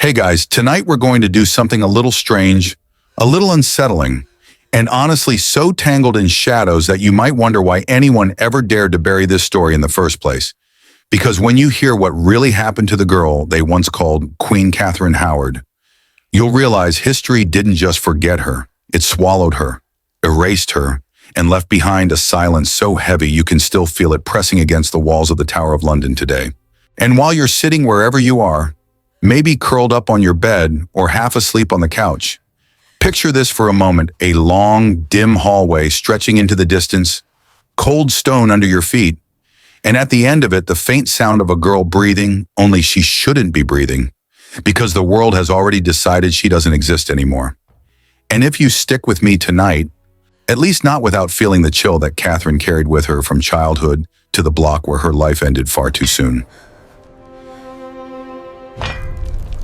Hey guys, tonight we're going to do something a little strange, a little unsettling, and honestly so tangled in shadows that you might wonder why anyone ever dared to bury this story in the first place. Because when you hear what really happened to the girl they once called Queen Catherine Howard, you'll realize history didn't just forget her, it swallowed her, erased her, and left behind a silence so heavy you can still feel it pressing against the walls of the Tower of London today. And while you're sitting wherever you are, maybe curled up on your bed or half asleep on the couch, picture this for a moment: a long, dim hallway stretching into the distance, cold stone under your feet, and at the end of it, the faint sound of a girl breathing, only she shouldn't be breathing, because the world has already decided she doesn't exist anymore. And if you stick with me tonight, at least not without feeling the chill that Catherine carried with her from childhood to the block where her life ended far too soon.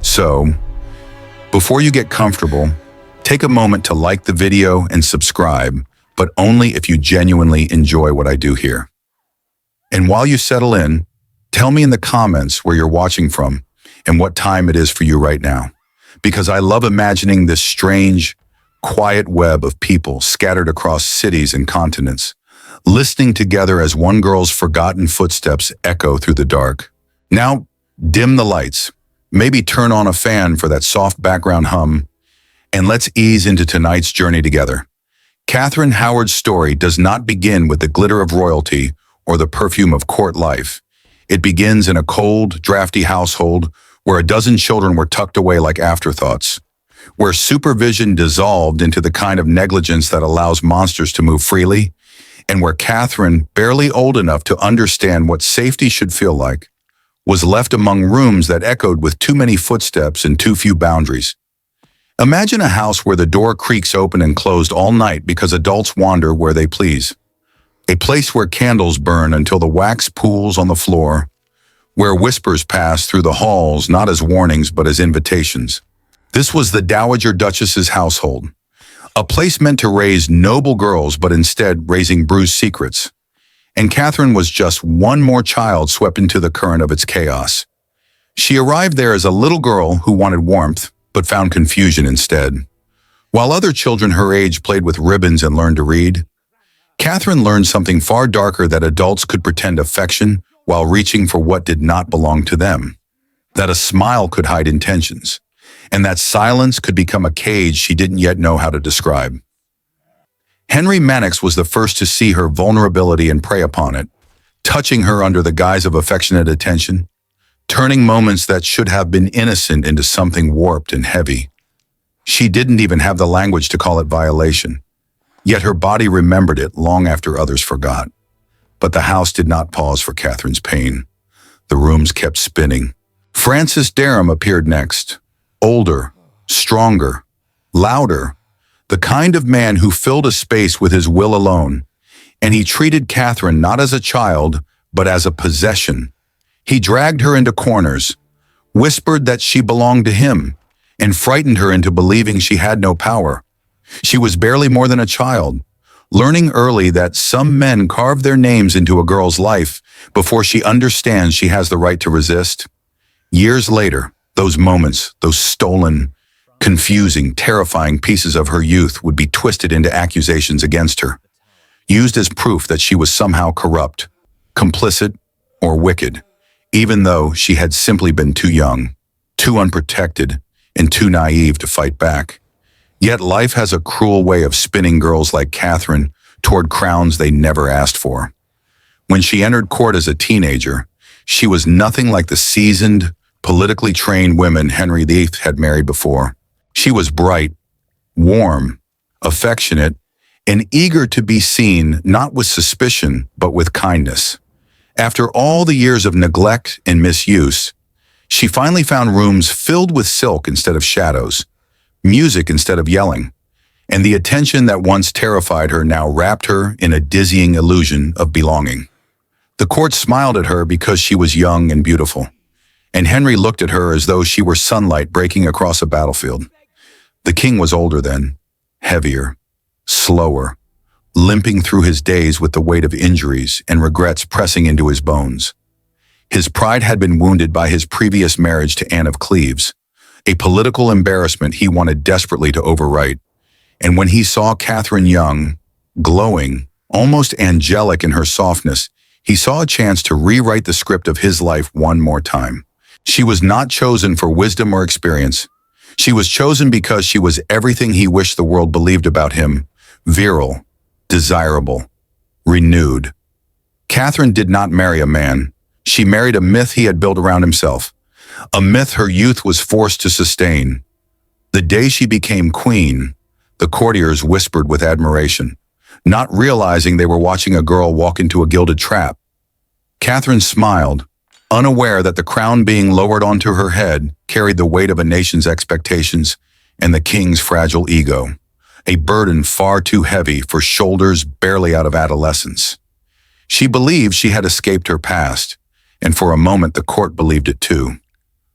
So, before you get comfortable, take a moment to like the video and subscribe, but only if you genuinely enjoy what I do here. And while you settle in, tell me in the comments where you're watching from and what time it is for you right now, because I love imagining this strange, quiet web of people scattered across cities and continents, listening together as one girl's forgotten footsteps echo through the dark. Now, dim the lights. Maybe turn on a fan for that soft background hum, and let's ease into tonight's journey together. Catherine Howard's story does not begin with the glitter of royalty or the perfume of court life. It begins in a cold, drafty household where a dozen children were tucked away like afterthoughts, where supervision dissolved into the kind of negligence that allows monsters to move freely, and where Catherine, barely old enough to understand what safety should feel like, was left among rooms that echoed with too many footsteps and too few boundaries. Imagine a house where the door creaks open and closed all night because adults wander where they please. A place where candles burn until the wax pools on the floor, where whispers pass through the halls not as warnings but as invitations. This was the Dowager Duchess's household, a place meant to raise noble girls but instead raising bruised secrets. And Catherine was just one more child swept into the current of its chaos. She arrived there as a little girl who wanted warmth, but found confusion instead. While other children her age played with ribbons and learned to read, Catherine learned something far darker: that adults could pretend affection while reaching for what did not belong to them, that a smile could hide intentions, and that silence could become a cage she didn't yet know how to describe. Henry Mannix was the first to see her vulnerability and prey upon it, touching her under the guise of affectionate attention, turning moments that should have been innocent into something warped and heavy. She didn't even have the language to call it violation, yet her body remembered it long after others forgot. But the house did not pause for Catherine's pain. The rooms kept spinning. Francis Derham appeared next, older, stronger, louder, the kind of man who filled a space with his will alone, and he treated Catherine not as a child, but as a possession. He dragged her into corners, whispered that she belonged to him, and frightened her into believing she had no power. She was barely more than a child, learning early that some men carve their names into a girl's life before she understands she has the right to resist. Years later, those moments, those stolen, confusing, terrifying pieces of her youth would be twisted into accusations against her, used as proof that she was somehow corrupt, complicit, or wicked, even though she had simply been too young, too unprotected, and too naive to fight back. Yet life has a cruel way of spinning girls like Catherine toward crowns they never asked for. When she entered court as a teenager, she was nothing like the seasoned, politically trained women Henry VIII had married before. She was bright, warm, affectionate, and eager to be seen not with suspicion, but with kindness. After all the years of neglect and misuse, she finally found rooms filled with silk instead of shadows, music instead of yelling, and the attention that once terrified her now wrapped her in a dizzying illusion of belonging. The court smiled at her because she was young and beautiful, and Henry looked at her as though she were sunlight breaking across a battlefield. The king was older then, heavier, slower, limping through his days with the weight of injuries and regrets pressing into his bones. His pride had been wounded by his previous marriage to Anne of Cleves, a political embarrassment he wanted desperately to overwrite. And when he saw Catherine young, glowing, almost angelic in her softness, he saw a chance to rewrite the script of his life one more time. She was not chosen for wisdom or experience. She was chosen because she was everything he wished the world believed about him: virile, desirable, renewed. Catherine did not marry a man. She married a myth he had built around himself, a myth her youth was forced to sustain. The day she became queen, the courtiers whispered with admiration, not realizing they were watching a girl walk into a gilded trap. Catherine smiled, unaware that the crown being lowered onto her head carried the weight of a nation's expectations and the king's fragile ego, a burden far too heavy for shoulders barely out of adolescence. She believed she had escaped her past, and for a moment the court believed it too.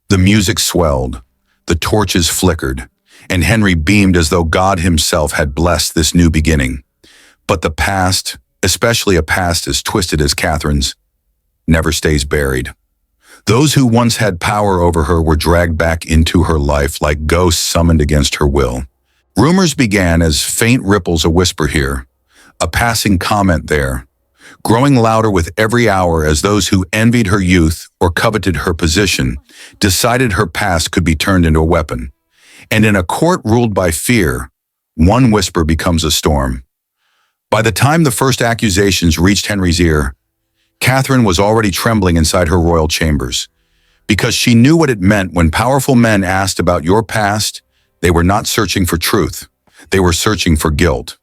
The music swelled, the torches flickered, and Henry beamed as though God himself had blessed this new beginning. But the past, especially a past as twisted as Catherine's, never stays buried. Those who once had power over her were dragged back into her life like ghosts summoned against her will. Rumors began as faint ripples, a whisper here, a passing comment there, growing louder with every hour as those who envied her youth or coveted her position decided her past could be turned into a weapon. And in a court ruled by fear, one whisper becomes a storm. By the time the first accusations reached Henry's ear, Catherine was already trembling inside her royal chambers, because she knew what it meant when powerful men asked about your past. They were not searching for truth. They were searching for guilt.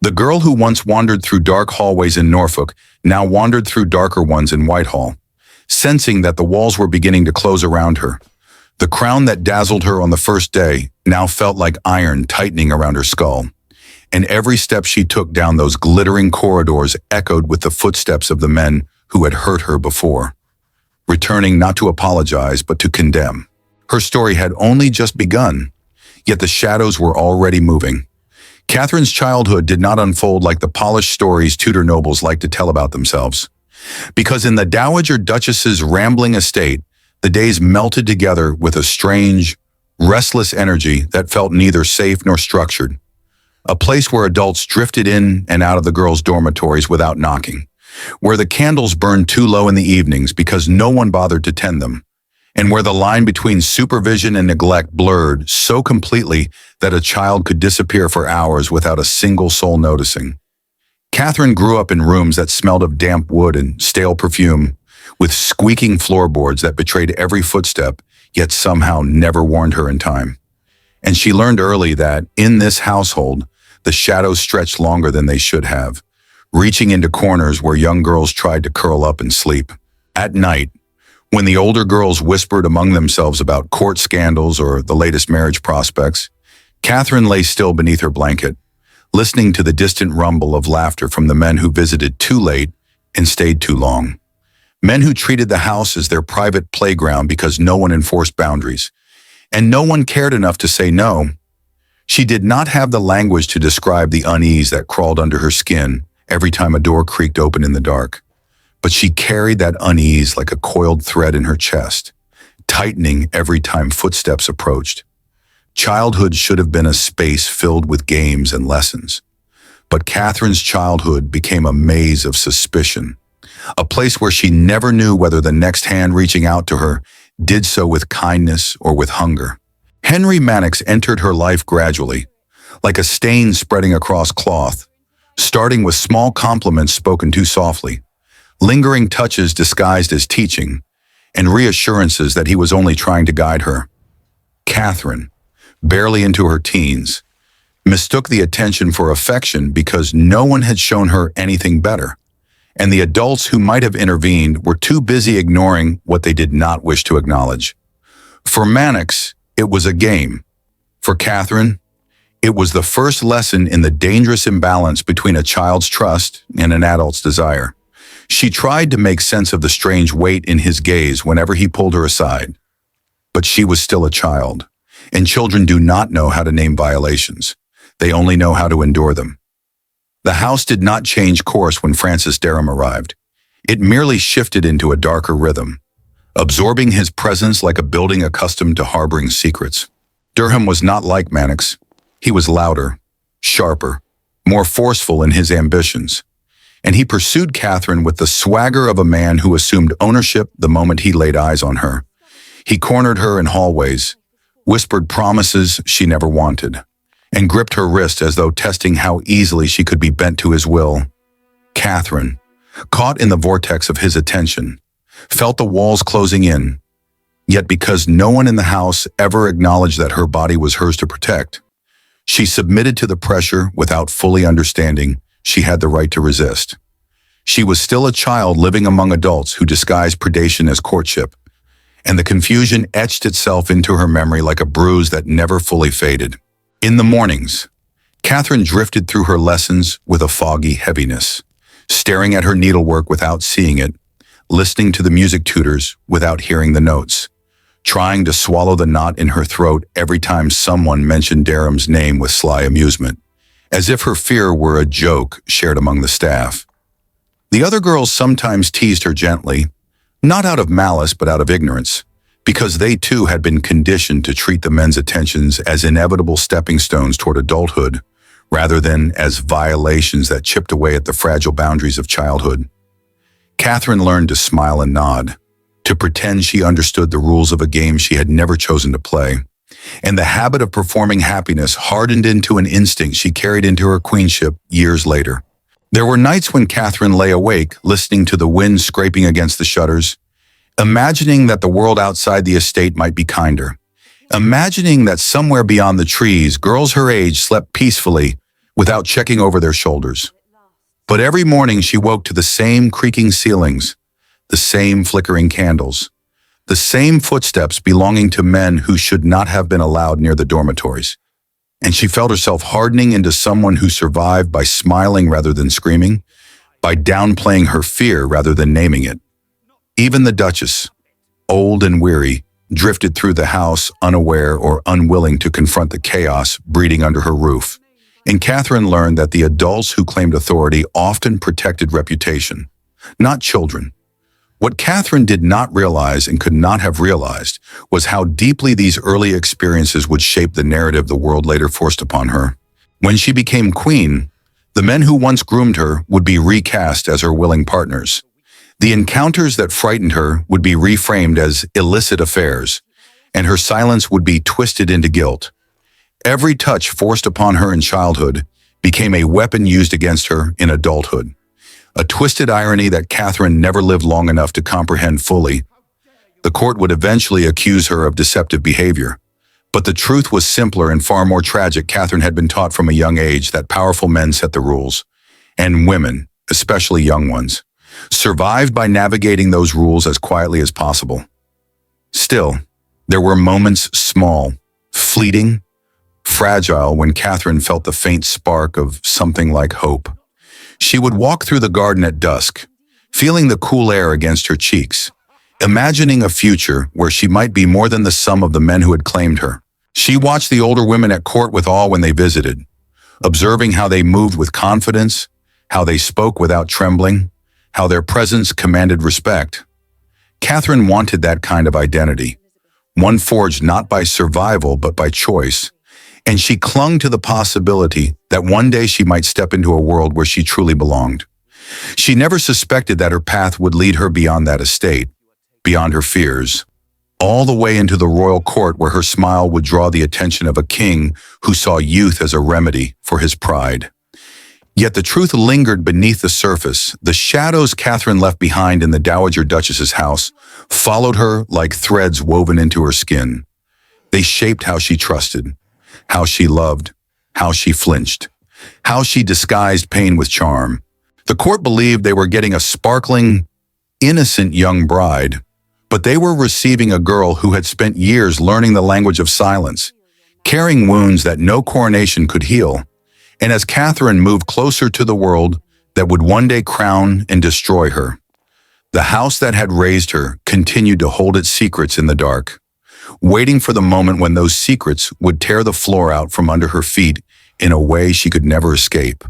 The girl who once wandered through dark hallways in Norfolk now wandered through darker ones in Whitehall, sensing that the walls were beginning to close around her. The crown that dazzled her on the first day now felt like iron tightening around her skull, and every step she took down those glittering corridors echoed with the footsteps of the men who had hurt her before, returning not to apologize but to condemn. Her story had only just begun, yet the shadows were already moving. Catherine's childhood did not unfold like the polished stories Tudor nobles like to tell about themselves, because in the Dowager Duchess's rambling estate, the days melted together with a strange, restless energy that felt neither safe nor structured. A place where adults drifted in and out of the girls' dormitories without knocking, where the candles burned too low in the evenings because no one bothered to tend them, and where the line between supervision and neglect blurred so completely that a child could disappear for hours without a single soul noticing. Catherine grew up in rooms that smelled of damp wood and stale perfume, with squeaking floorboards that betrayed every footstep, yet somehow never warned her in time. And she learned early that, in this household, the shadows stretched longer than they should have, reaching into corners where young girls tried to curl up and sleep. At night, when the older girls whispered among themselves about court scandals or the latest marriage prospects, Catherine lay still beneath her blanket, listening to the distant rumble of laughter from the men who visited too late and stayed too long. Men who treated the house as their private playground because no one enforced boundaries, and no one cared enough to say no. She did not have the language to describe the unease that crawled under her skin every time a door creaked open in the dark, but she carried that unease like a coiled thread in her chest, tightening every time footsteps approached. Childhood should have been a space filled with games and lessons, but Catherine's childhood became a maze of suspicion, a place where she never knew whether the next hand reaching out to her did so with kindness or with hunger. Henry Mannix entered her life gradually, like a stain spreading across cloth, starting with small compliments spoken too softly, lingering touches disguised as teaching, and reassurances that he was only trying to guide her. Catherine, barely into her teens, mistook the attention for affection because no one had shown her anything better, and the adults who might have intervened were too busy ignoring what they did not wish to acknowledge. For Mannix, it was a game. For Catherine, it was the first lesson in the dangerous imbalance between a child's trust and an adult's desire. She tried to make sense of the strange weight in his gaze whenever he pulled her aside. But she was still a child, and children do not know how to name violations. They only know how to endure them. The house did not change course when Francis Derham arrived. It merely shifted into a darker rhythm, absorbing his presence like a building accustomed to harboring secrets. Durham was not like Mannix. He was louder, sharper, more forceful in his ambitions, and he pursued Catherine with the swagger of a man who assumed ownership the moment he laid eyes on her. He cornered her in hallways, whispered promises she never wanted, and gripped her wrist as though testing how easily she could be bent to his will. Catherine, caught in the vortex of his attention, felt the walls closing in, yet because no one in the house ever acknowledged that her body was hers to protect, she submitted to the pressure without fully understanding she had the right to resist. She was still a child living among adults who disguised predation as courtship, and the confusion etched itself into her memory like a bruise that never fully faded. In the mornings, Catherine drifted through her lessons with a foggy heaviness, staring at her needlework without seeing it, listening to the music tutors without hearing the notes, trying to swallow the knot in her throat every time someone mentioned Durham's name with sly amusement, as if her fear were a joke shared among the staff. The other girls sometimes teased her gently, not out of malice but out of ignorance, because they too had been conditioned to treat the men's attentions as inevitable stepping stones toward adulthood, rather than as violations that chipped away at the fragile boundaries of childhood. Catherine learned to smile and nod, to pretend she understood the rules of a game she had never chosen to play, and the habit of performing happiness hardened into an instinct she carried into her queenship years later. There were nights when Catherine lay awake, listening to the wind scraping against the shutters, imagining that the world outside the estate might be kinder, imagining that somewhere beyond the trees, girls her age slept peacefully without checking over their shoulders. But every morning she woke to the same creaking ceilings, the same flickering candles, the same footsteps belonging to men who should not have been allowed near the dormitories. And she felt herself hardening into someone who survived by smiling rather than screaming, by downplaying her fear rather than naming it. Even the Duchess, old and weary, drifted through the house unaware or unwilling to confront the chaos breeding under her roof. And Catherine learned that the adults who claimed authority often protected reputation, not children. What Catherine did not realize and could not have realized was how deeply these early experiences would shape the narrative the world later forced upon her. When she became queen, the men who once groomed her would be recast as her willing partners. The encounters that frightened her would be reframed as illicit affairs, and her silence would be twisted into guilt. Every touch forced upon her in childhood became a weapon used against her in adulthood. A twisted irony that Catherine never lived long enough to comprehend fully. The court would eventually accuse her of deceptive behavior. But the truth was simpler and far more tragic. Catherine had been taught from a young age that powerful men set the rules, and women, especially young ones, survived by navigating those rules as quietly as possible. Still, there were moments, small, fleeting, fragile, when Catherine felt the faint spark of something like hope. She would walk through the garden at dusk, feeling the cool air against her cheeks, imagining a future where she might be more than the sum of the men who had claimed her. She watched the older women at court with awe when they visited, observing how they moved with confidence, how they spoke without trembling, how their presence commanded respect. Catherine wanted that kind of identity, one forged not by survival but by choice, and she clung to the possibility that one day she might step into a world where she truly belonged. She never suspected that her path would lead her beyond that estate, beyond her fears, all the way into the royal court where her smile would draw the attention of a king who saw youth as a remedy for his pride. Yet the truth lingered beneath the surface. The shadows Catherine left behind in the Dowager Duchess's house followed her like threads woven into her skin. They shaped how she trusted, how she loved, how she flinched, how she disguised pain with charm. The court believed they were getting a sparkling, innocent young bride, but they were receiving a girl who had spent years learning the language of silence, carrying wounds that no coronation could heal. And as Catherine moved closer to the world that would one day crown and destroy her, the house that had raised her continued to hold its secrets in the dark, waiting for the moment when those secrets would tear the floor out from under her feet in a way she could never escape.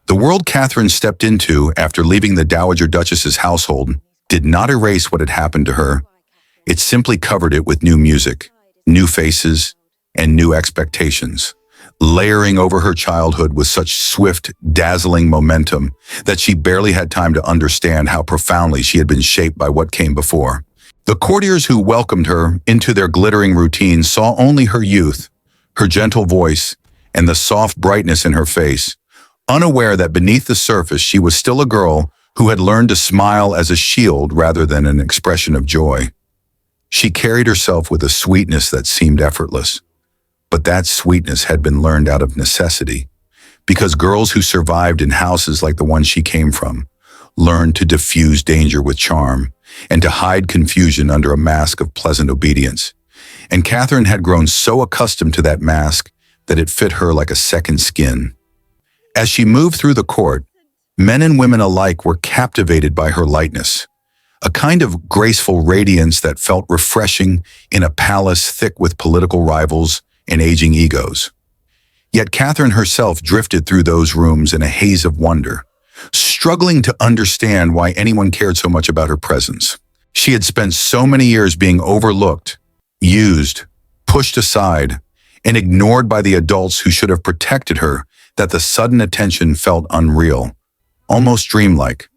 The world Catherine stepped into after leaving the Dowager Duchess's household did not erase what had happened to her. It simply covered it with new music, new faces, and new expectations, layering over her childhood with such swift, dazzling momentum that she barely had time to understand how profoundly she had been shaped by what came before. The courtiers who welcomed her into their glittering routine saw only her youth, her gentle voice, and the soft brightness in her face, unaware that beneath the surface she was still a girl who had learned to smile as a shield rather than an expression of joy. She carried herself with a sweetness that seemed effortless, but that sweetness had been learned out of necessity, because girls who survived in houses like the one she came from learned to diffuse danger with charm and to hide confusion under a mask of pleasant obedience. And Catherine had grown so accustomed to that mask that it fit her like a second skin. As she moved through the court, men and women alike were captivated by her lightness, a kind of graceful radiance that felt refreshing in a palace thick with political rivals and aging egos. Yet Catherine herself drifted through those rooms in a haze of wonder, struggling to understand why anyone cared so much about her presence. She had spent so many years being overlooked, used, pushed aside, and ignored by the adults who should have protected her that the sudden attention felt unreal, almost dreamlike.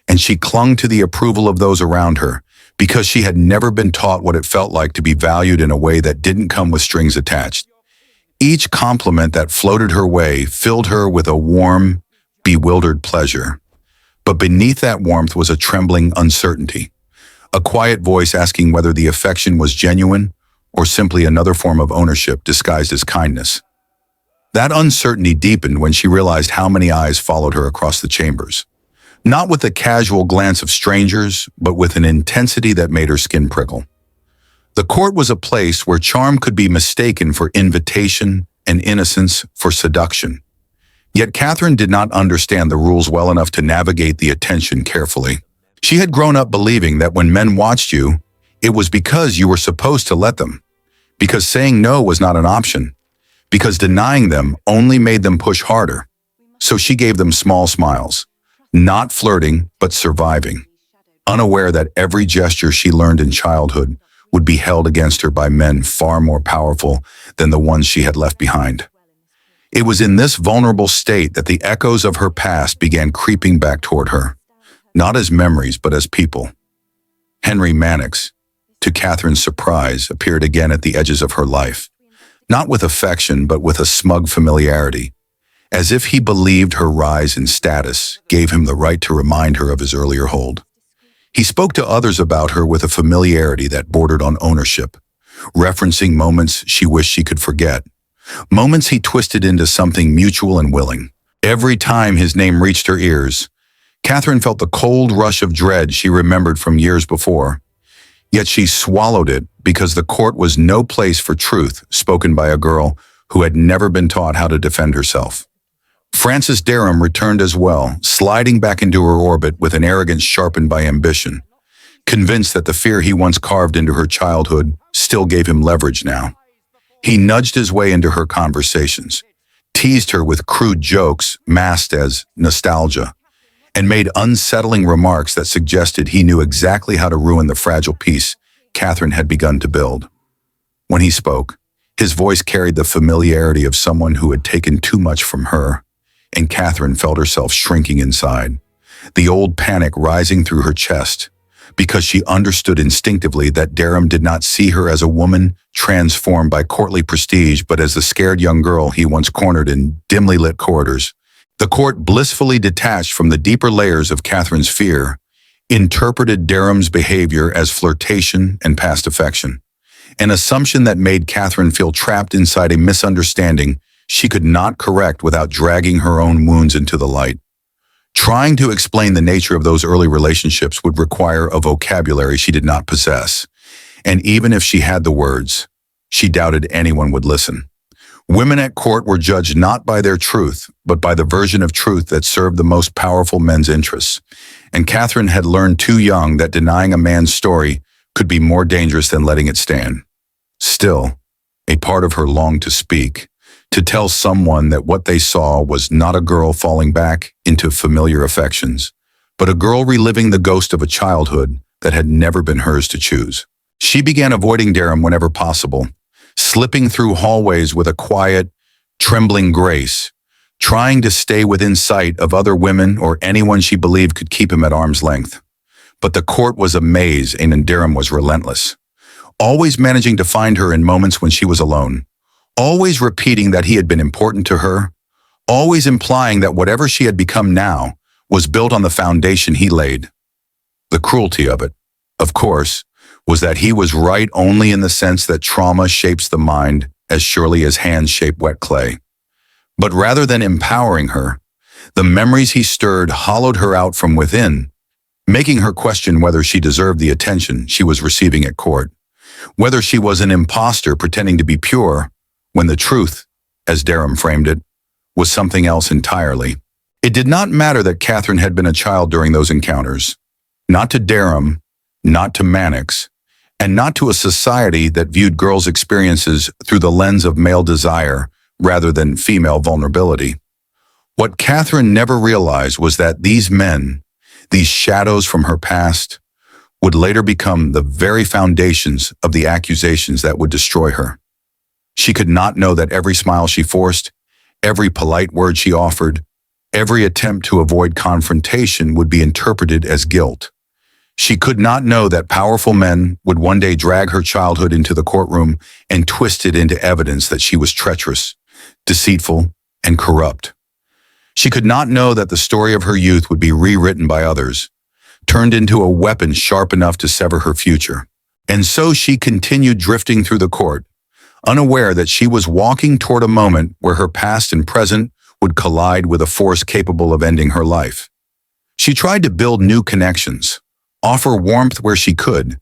And she clung to the approval of those around her because she had never been taught what it felt like to be valued in a way that didn't come with strings attached. Each compliment that floated her way filled her with a warm, bewildered pleasure. But beneath that warmth was a trembling uncertainty, a quiet voice asking whether the affection was genuine or simply another form of ownership disguised as kindness. That uncertainty deepened when she realized how many eyes followed her across the chambers. Not with the casual glance of strangers, but with an intensity that made her skin prickle. The court was a place where charm could be mistaken for invitation and innocence for seduction. Yet Catherine did not understand the rules well enough to navigate the attention carefully. She had grown up believing that when men watched you, it was because you were supposed to let them, because saying no was not an option, because denying them only made them push harder. So she gave them small smiles, not flirting, but surviving, unaware that every gesture she learned in childhood would be held against her by men far more powerful than the ones she had left behind. It was in this vulnerable state that the echoes of her past began creeping back toward her, not as memories, but as people. Henry Mannix, to Catherine's surprise, appeared again at the edges of her life, not with affection, but with a smug familiarity, as if he believed her rise in status gave him the right to remind her of his earlier hold. He spoke to others about her with a familiarity that bordered on ownership, referencing moments she wished she could forget, moments he twisted into something mutual and willing. Every time his name reached her ears, Catherine felt the cold rush of dread she remembered from years before. Yet she swallowed it because the court was no place for truth spoken by a girl who had never been taught how to defend herself. Francis Dereham returned as well, sliding back into her orbit with an arrogance sharpened by ambition, convinced that the fear he once carved into her childhood still gave him leverage now. He nudged his way into her conversations, teased her with crude jokes masked as nostalgia, and made unsettling remarks that suggested he knew exactly how to ruin the fragile peace Catherine had begun to build. When he spoke, his voice carried the familiarity of someone who had taken too much from her, and Catherine felt herself shrinking inside, the old panic rising through her chest, because she understood instinctively that Dereham did not see her as a woman transformed by courtly prestige, but as the scared young girl he once cornered in dimly lit corridors. The court, blissfully detached from the deeper layers of Catherine's fear, interpreted Dereham's behavior as flirtation and past affection, an assumption that made Catherine feel trapped inside a misunderstanding she could not correct without dragging her own wounds into the light. Trying to explain the nature of those early relationships would require a vocabulary she did not possess, and even if she had the words, she doubted anyone would listen. Women at court were judged not by their truth, but by the version of truth that served the most powerful men's interests, and Catherine had learned too young that denying a man's story could be more dangerous than letting it stand. Still, a part of her longed to speak, to tell someone that what they saw was not a girl falling back into familiar affections, but a girl reliving the ghost of a childhood that had never been hers to choose. She began avoiding Derham whenever possible, slipping through hallways with a quiet, trembling grace, trying to stay within sight of other women or anyone she believed could keep him at arm's length. But the court was a maze, and Derham was relentless, always managing to find her in moments when she was alone, always repeating that he had been important to her, always implying that whatever she had become now was built on the foundation he laid. The cruelty of it, of course, was that he was right only in the sense that trauma shapes the mind as surely as hands shape wet clay. But rather than empowering her, the memories he stirred hollowed her out from within, making her question whether she deserved the attention she was receiving at court, whether she was an imposter pretending to be pure, when the truth, as Derham framed it, was something else entirely. It did not matter that Catherine had been a child during those encounters. Not to Derham, not to Mannix, and not to a society that viewed girls' experiences through the lens of male desire rather than female vulnerability. What Catherine never realized was that these men, these shadows from her past, would later become the very foundations of the accusations that would destroy her. She could not know that every smile she forced, every polite word she offered, every attempt to avoid confrontation would be interpreted as guilt. She could not know that powerful men would one day drag her childhood into the courtroom and twist it into evidence that she was treacherous, deceitful, and corrupt. She could not know that the story of her youth would be rewritten by others, turned into a weapon sharp enough to sever her future. And so she continued drifting through the court, unaware that she was walking toward a moment where her past and present would collide with a force capable of ending her life. She tried to build new connections, offer warmth where she could,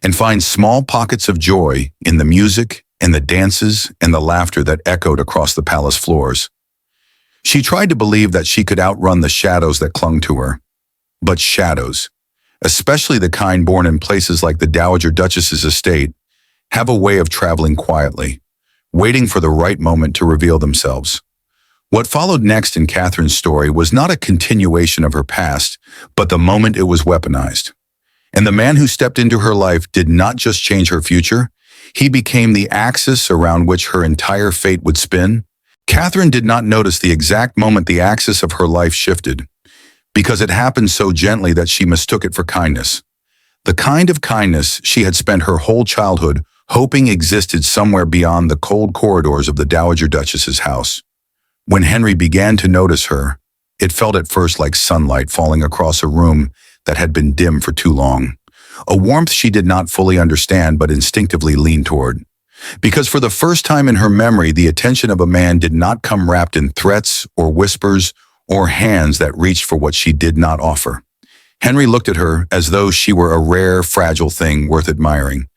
and find small pockets of joy in the music and the dances and the laughter that echoed across the palace floors. She tried to believe that she could outrun the shadows that clung to her. But shadows, especially the kind born in places like the Dowager Duchess's estate, have a way of traveling quietly, waiting for the right moment to reveal themselves. What followed next in Catherine's story was not a continuation of her past, but the moment it was weaponized. And the man who stepped into her life did not just change her future, he became the axis around which her entire fate would spin. Catherine did not notice the exact moment the axis of her life shifted, because it happened so gently that she mistook it for kindness. The kind of kindness she had spent her whole childhood hoping existed somewhere beyond the cold corridors of the Dowager Duchess's house. When Henry began to notice her, it felt at first like sunlight falling across a room that had been dim for too long, a warmth she did not fully understand but instinctively leaned toward. Because for the first time in her memory, the attention of a man did not come wrapped in threats or whispers or hands that reached for what she did not offer. Henry looked at her as though she were a rare, fragile thing worth admiring.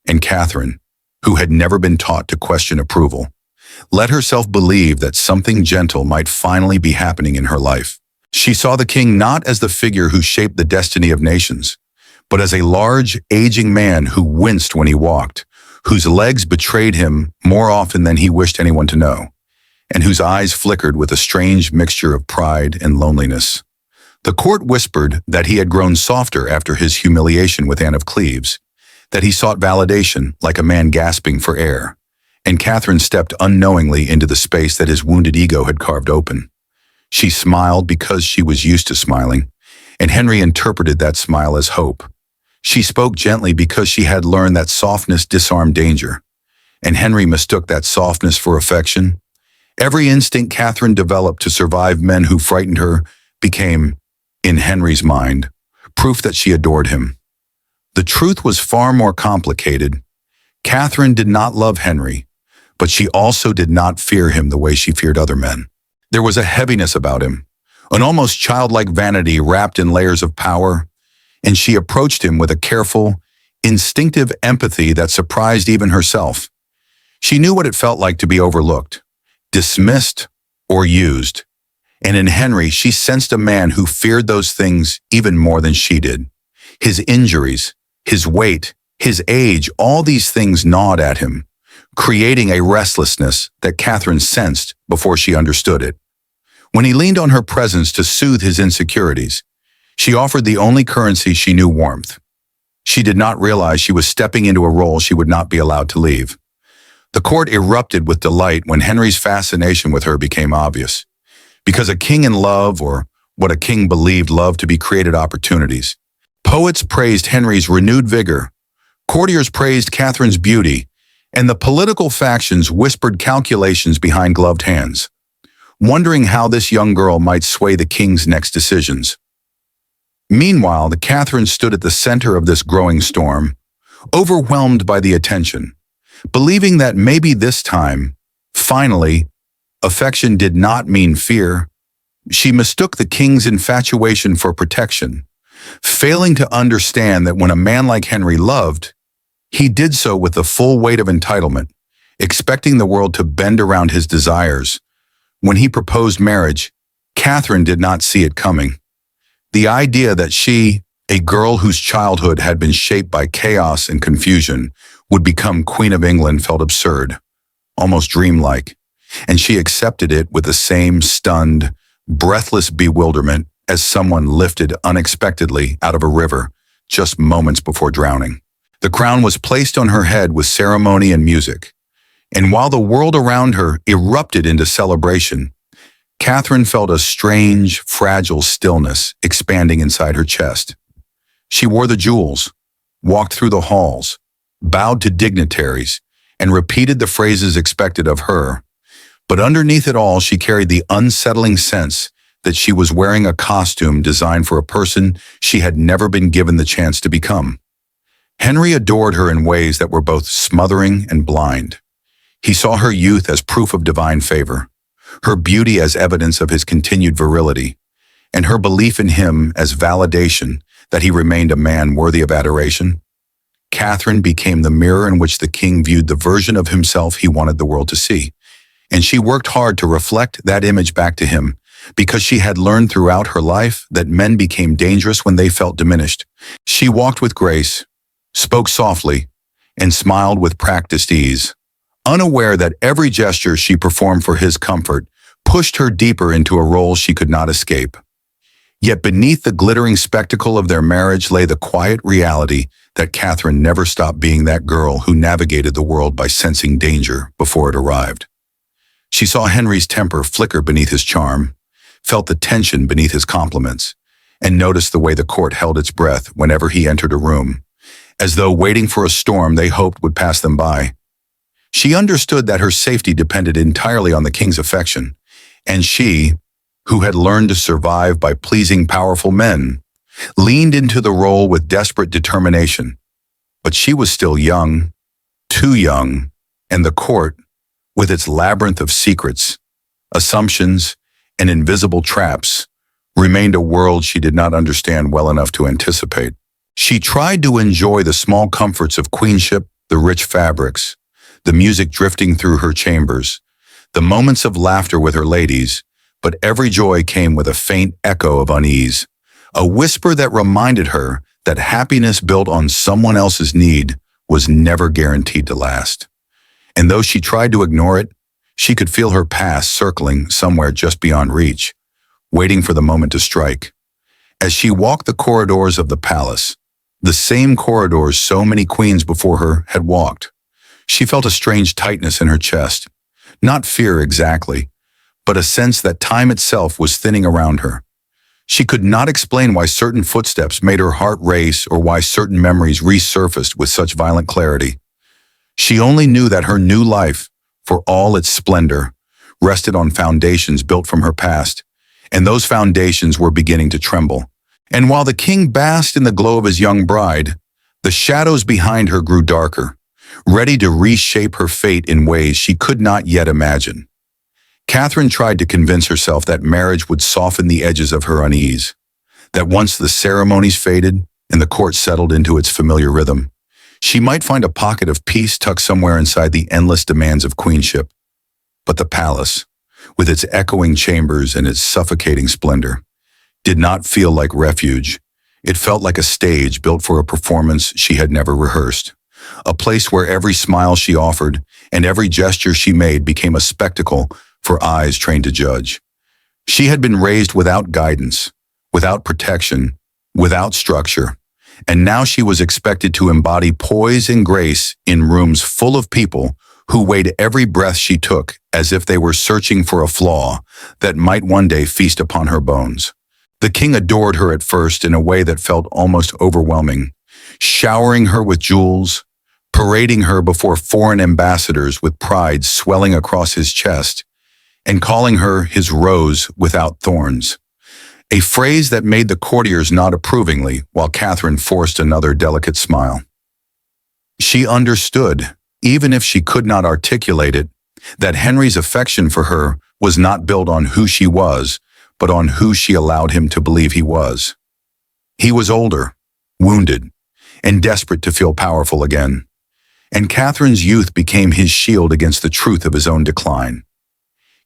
And Catherine, who had never been taught to question approval, let herself believe that something gentle might finally be happening in her life. She saw the king not as the figure who shaped the destiny of nations, but as a large, aging man who winced when he walked, whose legs betrayed him more often than he wished anyone to know, and whose eyes flickered with a strange mixture of pride and loneliness. The court whispered that he had grown softer after his humiliation with Anne of Cleves, that he sought validation like a man gasping for air, and Catherine stepped unknowingly into the space that his wounded ego had carved open. She smiled because she was used to smiling, and Henry interpreted that smile as hope. She spoke gently because she had learned that softness disarmed danger, and Henry mistook that softness for affection. Every instinct Catherine developed to survive men who frightened her became, in Henry's mind, proof that she adored him. The truth was far more complicated. Catherine did not love Henry, but she also did not fear him the way she feared other men. There was a heaviness about him, an almost childlike vanity wrapped in layers of power, and she approached him with a careful, instinctive empathy that surprised even herself. She knew what it felt like to be overlooked, dismissed, or used, and in Henry she sensed a man who feared those things even more than she did. His injuries, his weight, his age, all these things gnawed at him, creating a restlessness that Catherine sensed before she understood it. When he leaned on her presence to soothe his insecurities, she offered the only currency she knew: warmth. She did not realize she was stepping into a role she would not be allowed to leave. The court erupted with delight when Henry's fascination with her became obvious. Because a king in love, or what a king believed love to be, created opportunities. Poets praised Henry's renewed vigor, courtiers praised Catherine's beauty, and the political factions whispered calculations behind gloved hands, wondering how this young girl might sway the king's next decisions. Meanwhile, the Catherine stood at the center of this growing storm, overwhelmed by the attention, believing that maybe this time, finally, affection did not mean fear. She mistook the king's infatuation for protection, failing to understand that when a man like Henry loved, he did so with the full weight of entitlement, expecting the world to bend around his desires. When he proposed marriage, Catherine did not see it coming. The idea that she, a girl whose childhood had been shaped by chaos and confusion, would become Queen of England felt absurd, almost dreamlike, and she accepted it with the same stunned, breathless bewilderment as someone lifted unexpectedly out of a river just moments before drowning. The crown was placed on her head with ceremony and music, and while the world around her erupted into celebration, Catherine felt a strange, fragile stillness expanding inside her chest. She wore the jewels, walked through the halls, bowed to dignitaries, and repeated the phrases expected of her. But underneath it all, she carried the unsettling sense that she was wearing a costume designed for a person she had never been given the chance to become. Henry adored her in ways that were both smothering and blind. He saw her youth as proof of divine favor, her beauty as evidence of his continued virility, and her belief in him as validation that he remained a man worthy of adoration. Catherine became the mirror in which the king viewed the version of himself he wanted the world to see, and she worked hard to reflect that image back to him, because she had learned throughout her life that men became dangerous when they felt diminished. She walked with grace, spoke softly, and smiled with practiced ease, unaware that every gesture she performed for his comfort pushed her deeper into a role she could not escape. Yet beneath the glittering spectacle of their marriage lay the quiet reality that Catherine never stopped being that girl who navigated the world by sensing danger before it arrived. She saw Henry's temper flicker beneath his charm, felt the tension beneath his compliments, and noticed the way the court held its breath whenever he entered a room, as though waiting for a storm they hoped would pass them by. She understood that her safety depended entirely on the king's affection, and she, who had learned to survive by pleasing powerful men, leaned into the role with desperate determination. But she was still young, too young, and the court, with its labyrinth of secrets, assumptions, and invisible traps, remained a world she did not understand well enough to anticipate. She tried to enjoy the small comforts of queenship, the rich fabrics, the music drifting through her chambers, the moments of laughter with her ladies, but every joy came with a faint echo of unease, a whisper that reminded her that happiness built on someone else's need was never guaranteed to last. And though she tried to ignore it, she could feel her past circling somewhere just beyond reach, waiting for the moment to strike. As she walked the corridors of the palace, the same corridors so many queens before her had walked, she felt a strange tightness in her chest, not fear exactly, but a sense that time itself was thinning around her. She could not explain why certain footsteps made her heart race or why certain memories resurfaced with such violent clarity. She only knew that her new life, for all its splendor, rested on foundations built from her past, and those foundations were beginning to tremble. And while the king basked in the glow of his young bride, the shadows behind her grew darker, ready to reshape her fate in ways she could not yet imagine. Catherine tried to convince herself that marriage would soften the edges of her unease, that once the ceremonies faded and the court settled into its familiar rhythm, she might find a pocket of peace tucked somewhere inside the endless demands of queenship. But the palace, with its echoing chambers and its suffocating splendor, did not feel like refuge. It felt like a stage built for a performance she had never rehearsed, a place where every smile she offered and every gesture she made became a spectacle for eyes trained to judge. She had been raised without guidance, without protection, without structure, and now she was expected to embody poise and grace in rooms full of people who weighed every breath she took as if they were searching for a flaw that might one day feast upon her bones. The king adored her at first in a way that felt almost overwhelming, showering her with jewels, parading her before foreign ambassadors with pride swelling across his chest, and calling her his rose without thorns. A phrase that made the courtiers nod approvingly while Catherine forced another delicate smile. She understood, even if she could not articulate it, that Henry's affection for her was not built on who she was, but on who she allowed him to believe he was. He was older, wounded, and desperate to feel powerful again, and Catherine's youth became his shield against the truth of his own decline.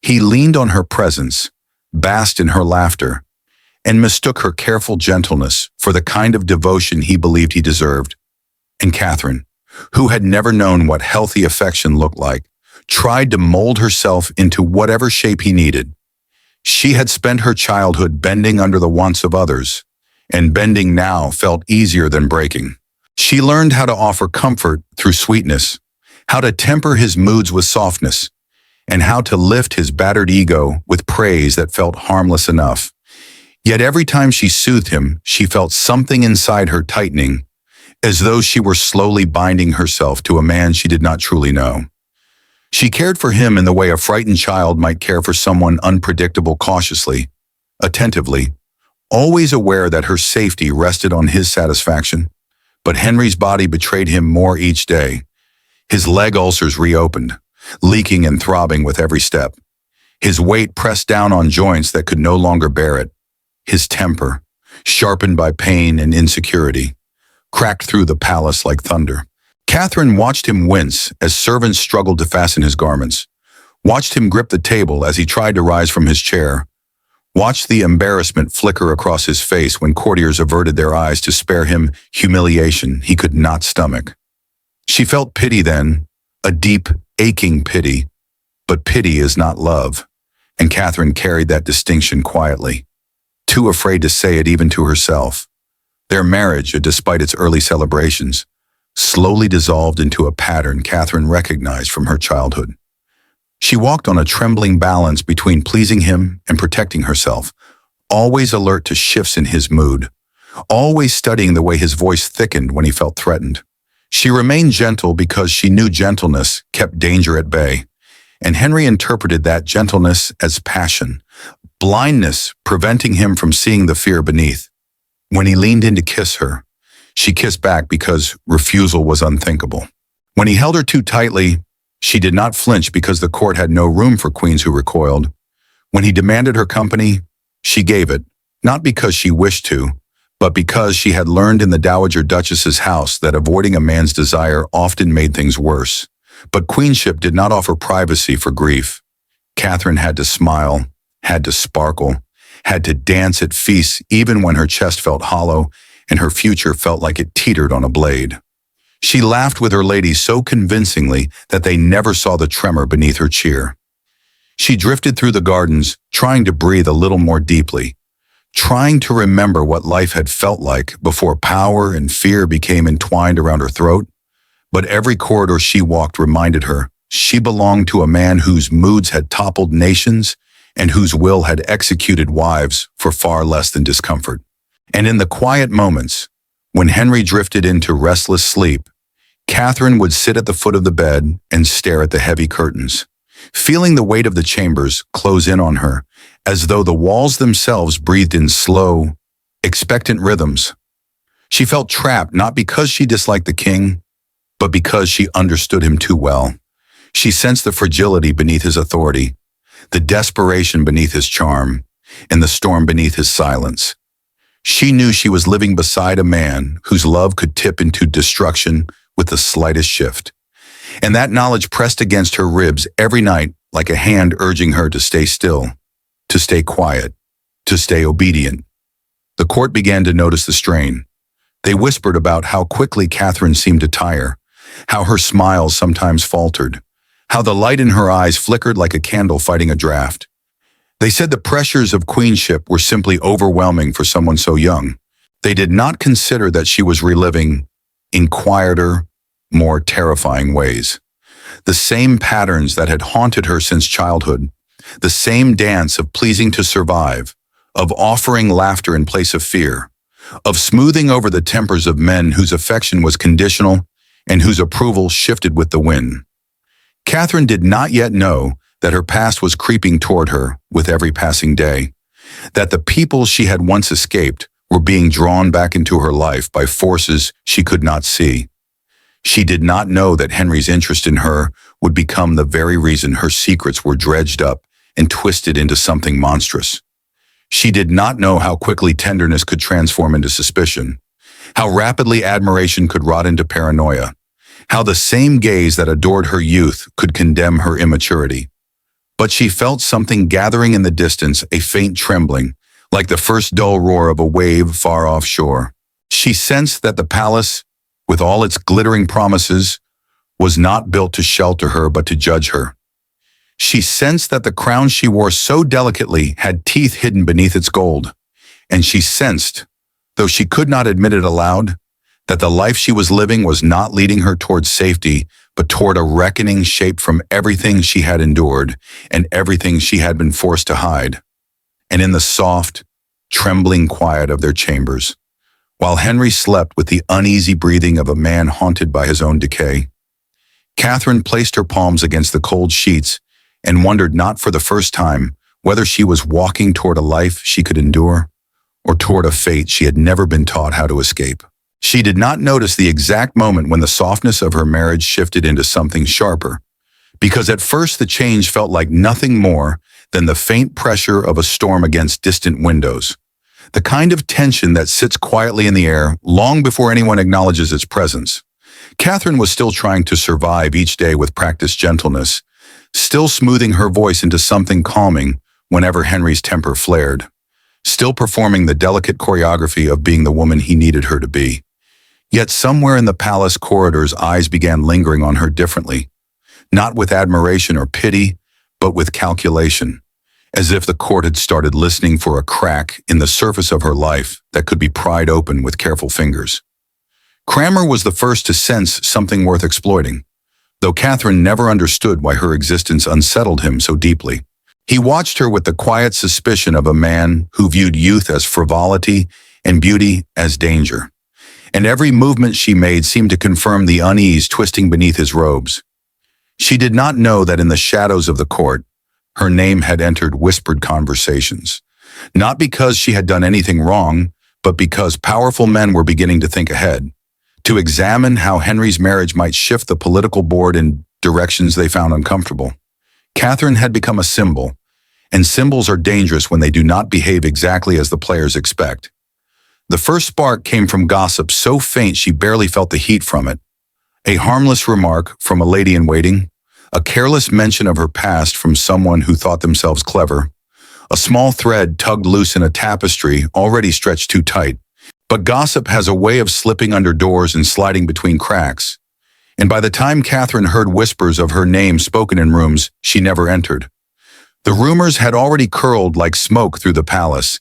He leaned on her presence, basked in her laughter, and mistook her careful gentleness for the kind of devotion he believed he deserved. And Catherine, who had never known what healthy affection looked like, tried to mold herself into whatever shape he needed. She had spent her childhood bending under the wants of others, and bending now felt easier than breaking. She learned how to offer comfort through sweetness, how to temper his moods with softness, and how to lift his battered ego with praise that felt harmless enough. Yet every time she soothed him, she felt something inside her tightening, as though she were slowly binding herself to a man she did not truly know. She cared for him in the way a frightened child might care for someone unpredictable, cautiously, attentively, always aware that her safety rested on his satisfaction. But Henry's body betrayed him more each day. His leg ulcers reopened, leaking and throbbing with every step. His weight pressed down on joints that could no longer bear it. His temper, sharpened by pain and insecurity, cracked through the palace like thunder. Catherine watched him wince as servants struggled to fasten his garments, watched him grip the table as he tried to rise from his chair, watched the embarrassment flicker across his face when courtiers averted their eyes to spare him humiliation he could not stomach. She felt pity then, a deep, aching pity, but pity is not love, and Catherine carried that distinction quietly, too afraid to say it even to herself. Their marriage, despite its early celebrations, slowly dissolved into a pattern Catherine recognized from her childhood. She walked on a trembling balance between pleasing him and protecting herself, always alert to shifts in his mood, always studying the way his voice thickened when he felt threatened. She remained gentle because she knew gentleness kept danger at bay, and Henry interpreted that gentleness as passion, blindness preventing him from seeing the fear beneath. When he leaned in to kiss her, she kissed back because refusal was unthinkable. When he held her too tightly, she did not flinch because the court had no room for queens who recoiled. When he demanded her company, she gave it, not because she wished to, but because she had learned in the Dowager Duchess's house that avoiding a man's desire often made things worse. But queenship did not offer privacy for grief. Catherine had to smile, had to sparkle, had to dance at feasts even when her chest felt hollow and her future felt like it teetered on a blade. She laughed with her ladies so convincingly that they never saw the tremor beneath her cheer. She drifted through the gardens, trying to breathe a little more deeply, trying to remember what life had felt like before power and fear became entwined around her throat. But every corridor she walked reminded her she belonged to a man whose moods had toppled nations and whose will had executed wives for far less than discomfort. And in the quiet moments, when Henry drifted into restless sleep, Catherine would sit at the foot of the bed and stare at the heavy curtains, feeling the weight of the chambers close in on her, as though the walls themselves breathed in slow, expectant rhythms. She felt trapped not because she disliked the king, but because she understood him too well. She sensed the fragility beneath his authority, the desperation beneath his charm, and the storm beneath his silence. She knew she was living beside a man whose love could tip into destruction with the slightest shift. And that knowledge pressed against her ribs every night like a hand urging her to stay still, to stay quiet, to stay obedient. The court began to notice the strain. They whispered about how quickly Catherine seemed to tire, how her smiles sometimes faltered, how the light in her eyes flickered like a candle fighting a draft. They said the pressures of queenship were simply overwhelming for someone so young. They did not consider that she was reliving, in quieter, more terrifying ways, the same patterns that had haunted her since childhood, the same dance of pleasing to survive, of offering laughter in place of fear, of smoothing over the tempers of men whose affection was conditional and whose approval shifted with the wind. Catherine did not yet know that her past was creeping toward her with every passing day, that the people she had once escaped were being drawn back into her life by forces she could not see. She did not know that Henry's interest in her would become the very reason her secrets were dredged up and twisted into something monstrous. She did not know how quickly tenderness could transform into suspicion, how rapidly admiration could rot into paranoia, how the same gaze that adored her youth could condemn her immaturity. But she felt something gathering in the distance, a faint trembling, like the first dull roar of a wave far offshore. She sensed that the palace, with all its glittering promises, was not built to shelter her but to judge her. She sensed that the crown she wore so delicately had teeth hidden beneath its gold, and she sensed, though she could not admit it aloud, that the life she was living was not leading her toward safety, but toward a reckoning shaped from everything she had endured and everything she had been forced to hide. And in the soft, trembling quiet of their chambers, while Henry slept with the uneasy breathing of a man haunted by his own decay, Catherine placed her palms against the cold sheets and wondered not for the first time whether she was walking toward a life she could endure or toward a fate she had never been taught how to escape. She did not notice the exact moment when the softness of her marriage shifted into something sharper, because at first the change felt like nothing more than the faint pressure of a storm against distant windows, the kind of tension that sits quietly in the air long before anyone acknowledges its presence. Catherine was still trying to survive each day with practiced gentleness, still smoothing her voice into something calming whenever Henry's temper flared, still performing the delicate choreography of being the woman he needed her to be. Yet somewhere in the palace corridors, eyes began lingering on her differently, not with admiration or pity, but with calculation, as if the court had started listening for a crack in the surface of her life that could be pried open with careful fingers. Cranmer was the first to sense something worth exploiting, though Catherine never understood why her existence unsettled him so deeply. He watched her with the quiet suspicion of a man who viewed youth as frivolity and beauty as danger, and every movement she made seemed to confirm the unease twisting beneath his robes. She did not know that in the shadows of the court, her name had entered whispered conversations, not because she had done anything wrong, but because powerful men were beginning to think ahead, to examine how Henry's marriage might shift the political board in directions they found uncomfortable. Catherine had become a symbol, and symbols are dangerous when they do not behave exactly as the players expect. The first spark came from gossip so faint she barely felt the heat from it. A harmless remark from a lady-in-waiting, a careless mention of her past from someone who thought themselves clever, a small thread tugged loose in a tapestry already stretched too tight. But gossip has a way of slipping under doors and sliding between cracks, and by the time Catherine heard whispers of her name spoken in rooms she never entered, the rumors had already curled like smoke through the palace,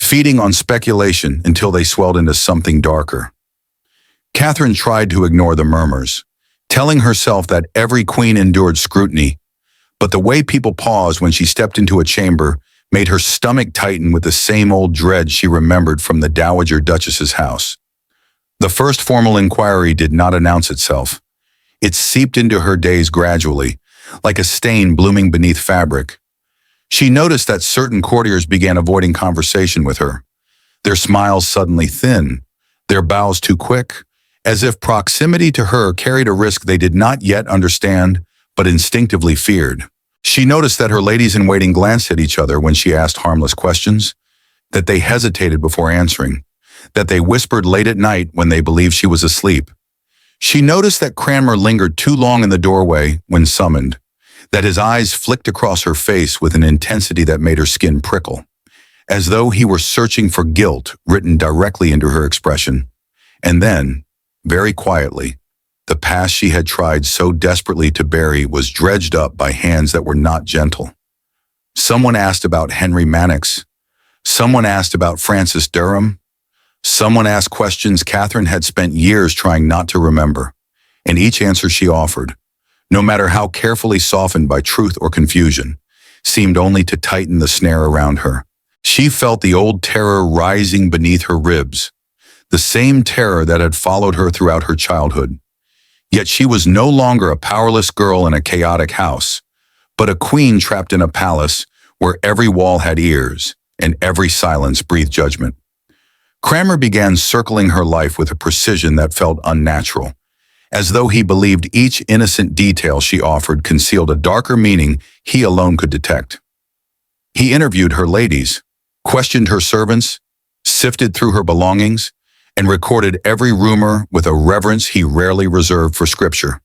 feeding on speculation until they swelled into something darker. Catherine tried to ignore the murmurs, telling herself that every queen endured scrutiny, but the way people paused when she stepped into a chamber made her stomach tighten with the same old dread she remembered from the Dowager Duchess's house. The first formal inquiry did not announce itself. It seeped into her days gradually, like a stain blooming beneath fabric. She noticed that certain courtiers began avoiding conversation with her, their smiles suddenly thin, their bows too quick, as if proximity to her carried a risk they did not yet understand but instinctively feared. She noticed that her ladies-in-waiting glanced at each other when she asked harmless questions, that they hesitated before answering, that they whispered late at night when they believed she was asleep. She noticed that Cranmer lingered too long in the doorway when summoned, that his eyes flicked across her face with an intensity that made her skin prickle, as though he were searching for guilt written directly into her expression. And then, very quietly, the past she had tried so desperately to bury was dredged up by hands that were not gentle. Someone asked about Henry Manox. Someone asked about Francis Durham. Someone asked questions Catherine had spent years trying not to remember, and each answer she offered, no matter how carefully softened by truth or confusion, seemed only to tighten the snare around her. She felt the old terror rising beneath her ribs, the same terror that had followed her throughout her childhood. Yet she was no longer a powerless girl in a chaotic house, but a queen trapped in a palace where every wall had ears and every silence breathed judgment. Cranmer began circling her life with a precision that felt unnatural, as though he believed each innocent detail she offered concealed a darker meaning he alone could detect. He interviewed her ladies, questioned her servants, sifted through her belongings, and recorded every rumor with a reverence he rarely reserved for scripture.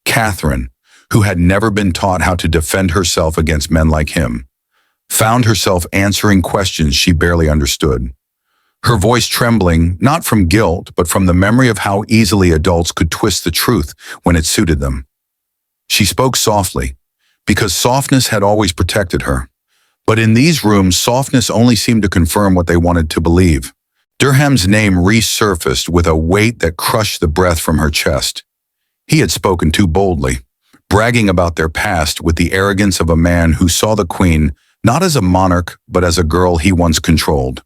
Catherine, who had never been taught how to defend herself against men like him, found herself answering questions she barely understood. Her voice trembling, not from guilt, but from the memory of how easily adults could twist the truth when it suited them. She spoke softly, because softness had always protected her. But in these rooms, softness only seemed to confirm what they wanted to believe. Durham's name resurfaced with a weight that crushed the breath from her chest. He had spoken too boldly, bragging about their past with the arrogance of a man who saw the queen not as a monarch, but as a girl he once controlled.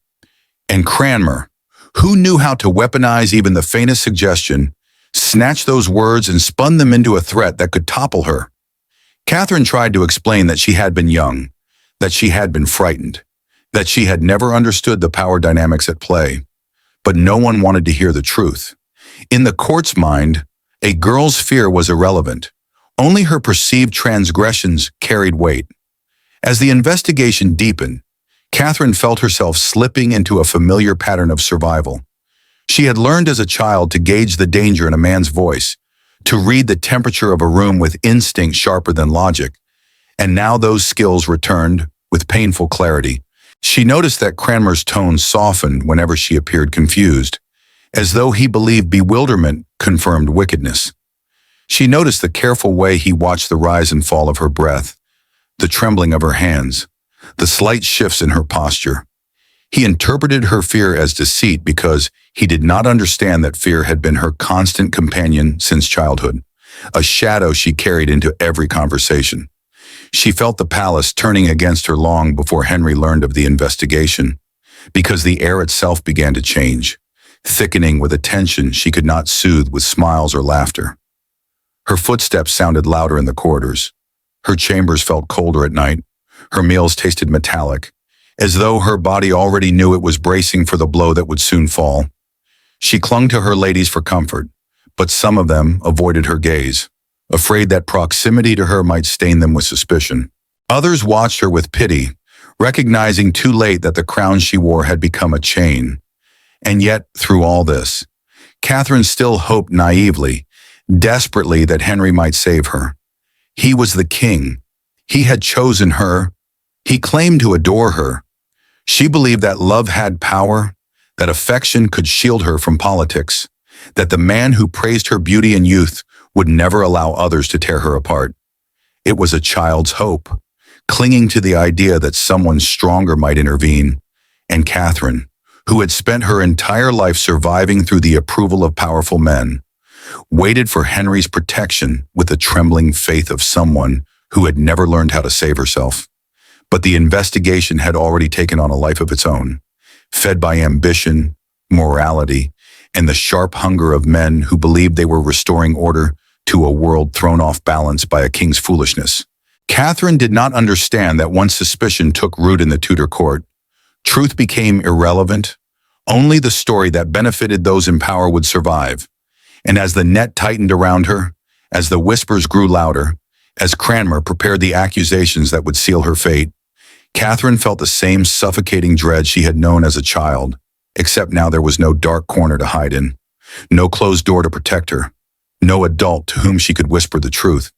And Cranmer, who knew how to weaponize even the faintest suggestion, snatched those words and spun them into a threat that could topple her. Catherine tried to explain that she had been young, that she had been frightened, that she had never understood the power dynamics at play. But no one wanted to hear the truth. In the court's mind, a girl's fear was irrelevant. Only her perceived transgressions carried weight. As the investigation deepened, Catherine felt herself slipping into a familiar pattern of survival. She had learned as a child to gauge the danger in a man's voice, to read the temperature of a room with instinct sharper than logic, and now those skills returned with painful clarity. She noticed that Cranmer's tone softened whenever she appeared confused, as though he believed bewilderment confirmed wickedness. She noticed the careful way he watched the rise and fall of her breath, the trembling of her hands, the slight shifts in her posture. He interpreted her fear as deceit because he did not understand that fear had been her constant companion since childhood, a shadow she carried into every conversation. She felt the palace turning against her long before Henry learned of the investigation, because the air itself began to change, thickening with a tension she could not soothe with smiles or laughter. Her footsteps sounded louder in the corridors. Her chambers felt colder at night. Her meals tasted metallic, as though her body already knew it was bracing for the blow that would soon fall. She clung to her ladies for comfort, but some of them avoided her gaze, afraid that proximity to her might stain them with suspicion. Others watched her with pity, recognizing too late that the crown she wore had become a chain. And yet, through all this, Catherine still hoped naively, desperately, that Henry might save her. He was the king. He had chosen her. He claimed to adore her. She believed that love had power, that affection could shield her from politics, that the man who praised her beauty and youth would never allow others to tear her apart. It was a child's hope, clinging to the idea that someone stronger might intervene. And Catherine, who had spent her entire life surviving through the approval of powerful men, waited for Henry's protection with the trembling faith of someone who had never learned how to save herself. But the investigation had already taken on a life of its own, fed by ambition, morality, and the sharp hunger of men who believed they were restoring order to a world thrown off balance by a king's foolishness. Catherine did not understand that once suspicion took root in the Tudor court, truth became irrelevant. Only the story that benefited those in power would survive. And as the net tightened around her, as the whispers grew louder, as Cranmer prepared the accusations that would seal her fate, Catherine felt the same suffocating dread she had known as a child, except now there was no dark corner to hide in, no closed door to protect her, no adult to whom she could whisper the truth.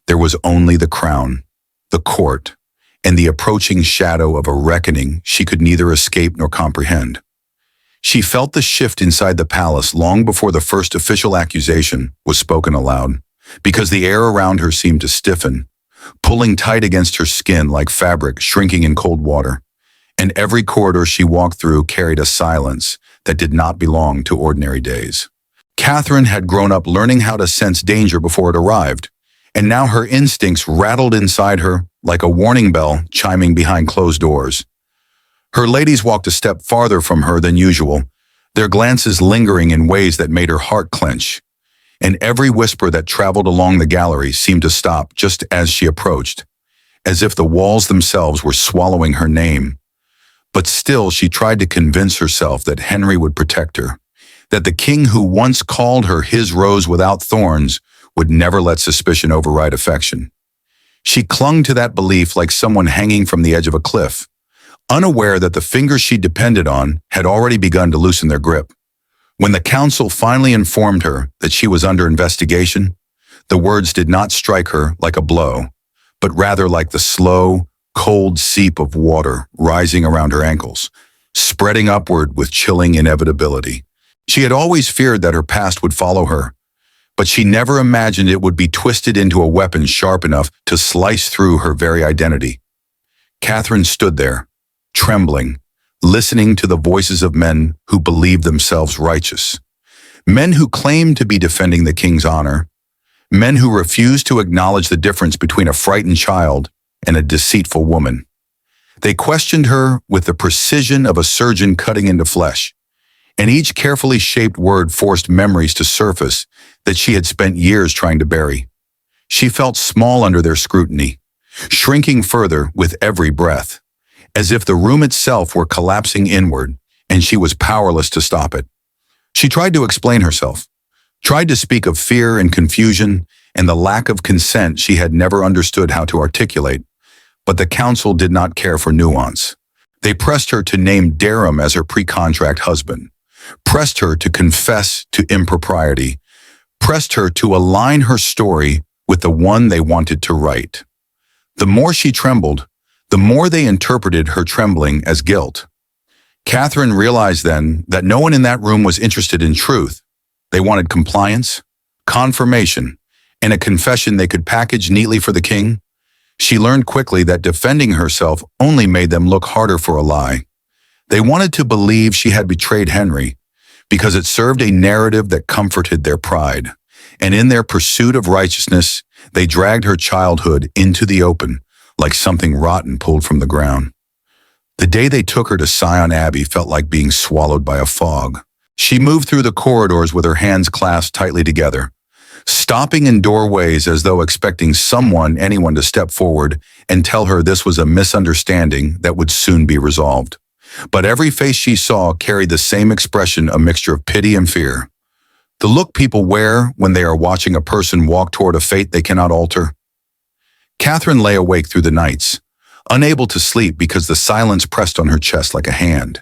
There was only the crown, the court, and the approaching shadow of a reckoning she could neither escape nor comprehend. She felt the shift inside the palace long before the first official accusation was spoken aloud, because the air around her seemed to stiffen, pulling tight against her skin like fabric shrinking in cold water, and every corridor she walked through carried a silence that did not belong to ordinary days. Catherine had grown up learning how to sense danger before it arrived, and now her instincts rattled inside her like a warning bell chiming behind closed doors. Her ladies walked a step farther from her than usual, their glances lingering in ways that made her heart clench, and every whisper that traveled along the gallery seemed to stop just as she approached, as if the walls themselves were swallowing her name. But still she tried to convince herself that Henry would protect her, that the king who once called her his rose without thorns would never let suspicion override affection. She clung to that belief like someone hanging from the edge of a cliff, unaware that the fingers she depended on had already begun to loosen their grip. When the council finally informed her that she was under investigation, the words did not strike her like a blow, but rather like the slow, cold seep of water rising around her ankles, spreading upward with chilling inevitability. She had always feared that her past would follow her, but she never imagined it would be twisted into a weapon sharp enough to slice through her very identity. Catherine stood there, trembling, listening to the voices of men who believed themselves righteous, men who claimed to be defending the king's honor, men who refused to acknowledge the difference between a frightened child and a deceitful woman. They questioned her with the precision of a surgeon cutting into flesh, and each carefully shaped word forced memories to surface that she had spent years trying to bury. She felt small under their scrutiny, shrinking further with every breath, as if the room itself were collapsing inward and she was powerless to stop it. She tried to explain herself, tried to speak of fear and confusion and the lack of consent she had never understood how to articulate, but the council did not care for nuance. They pressed her to name Derham as her pre-contract husband, pressed her to confess to impropriety, pressed her to align her story with the one they wanted to write. The more she trembled, the more they interpreted her trembling as guilt. Catherine realized then that no one in that room was interested in truth. They wanted compliance, confirmation, and a confession they could package neatly for the king. She learned quickly that defending herself only made them look harder for a lie. They wanted to believe she had betrayed Henry because it served a narrative that comforted their pride. And in their pursuit of righteousness, they dragged her childhood into the open like something rotten pulled from the ground. The day they took her to Sion Abbey felt like being swallowed by a fog. She moved through the corridors with her hands clasped tightly together, stopping in doorways as though expecting anyone to step forward and tell her this was a misunderstanding that would soon be resolved. But every face she saw carried the same expression, a mixture of pity and fear. The look people wear when they are watching a person walk toward a fate they cannot alter. Catherine lay awake through the nights, unable to sleep because the silence pressed on her chest like a hand,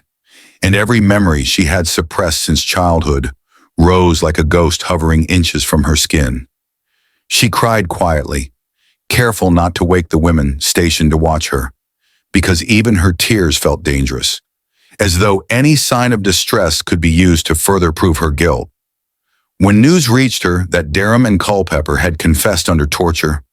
and every memory she had suppressed since childhood rose like a ghost hovering inches from her skin. She cried quietly, careful not to wake the women stationed to watch her, because even her tears felt dangerous, as though any sign of distress could be used to further prove her guilt. When news reached her that Derham and Culpeper had confessed under torture,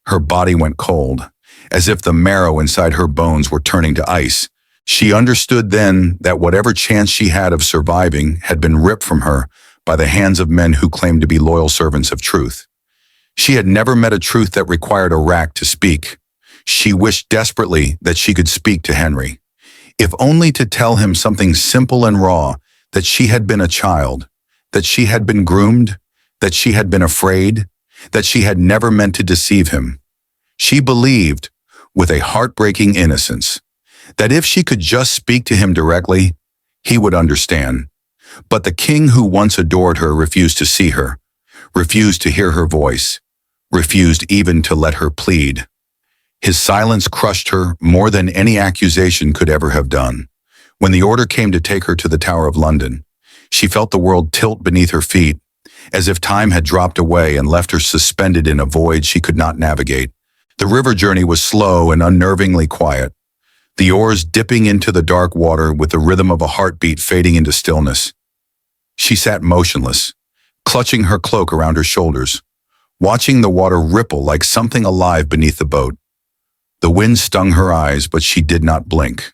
her body went cold, as if the marrow inside her bones were turning to ice. She understood then that whatever chance she had of surviving had been ripped from her by the hands of men who claimed to be loyal servants of truth. She had never met a truth that required a rack to speak. She wished desperately that she could speak to Henry, if only to tell him something simple and raw, that she had been a child, that she had been groomed, that she had been afraid, that she had never meant to deceive him. She believed, with a heartbreaking innocence, that if she could just speak to him directly, he would understand. But the king who once adored her refused to see her, refused to hear her voice, refused even to let her plead. His silence crushed her more than any accusation could ever have done. When the order came to take her to the Tower of London, she felt the world tilt beneath her feet, as if time had dropped away and left her suspended in a void she could not navigate. The river journey was slow and unnervingly quiet, the oars dipping into the dark water with the rhythm of a heartbeat fading into stillness. She sat motionless, clutching her cloak around her shoulders, watching the water ripple like something alive beneath the boat. The wind stung her eyes, but she did not blink.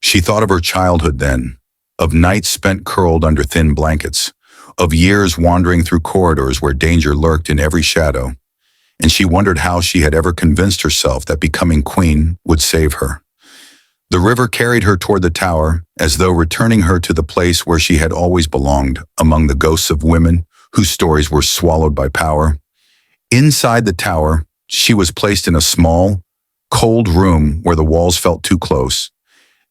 She thought of her childhood then, of nights spent curled under thin blankets, of years wandering through corridors where danger lurked in every shadow, and she wondered how she had ever convinced herself that becoming queen would save her. The river carried her toward the tower, as though returning her to the place where she had always belonged, among the ghosts of women whose stories were swallowed by power. Inside the tower, she was placed in a small, cold room where the walls felt too close.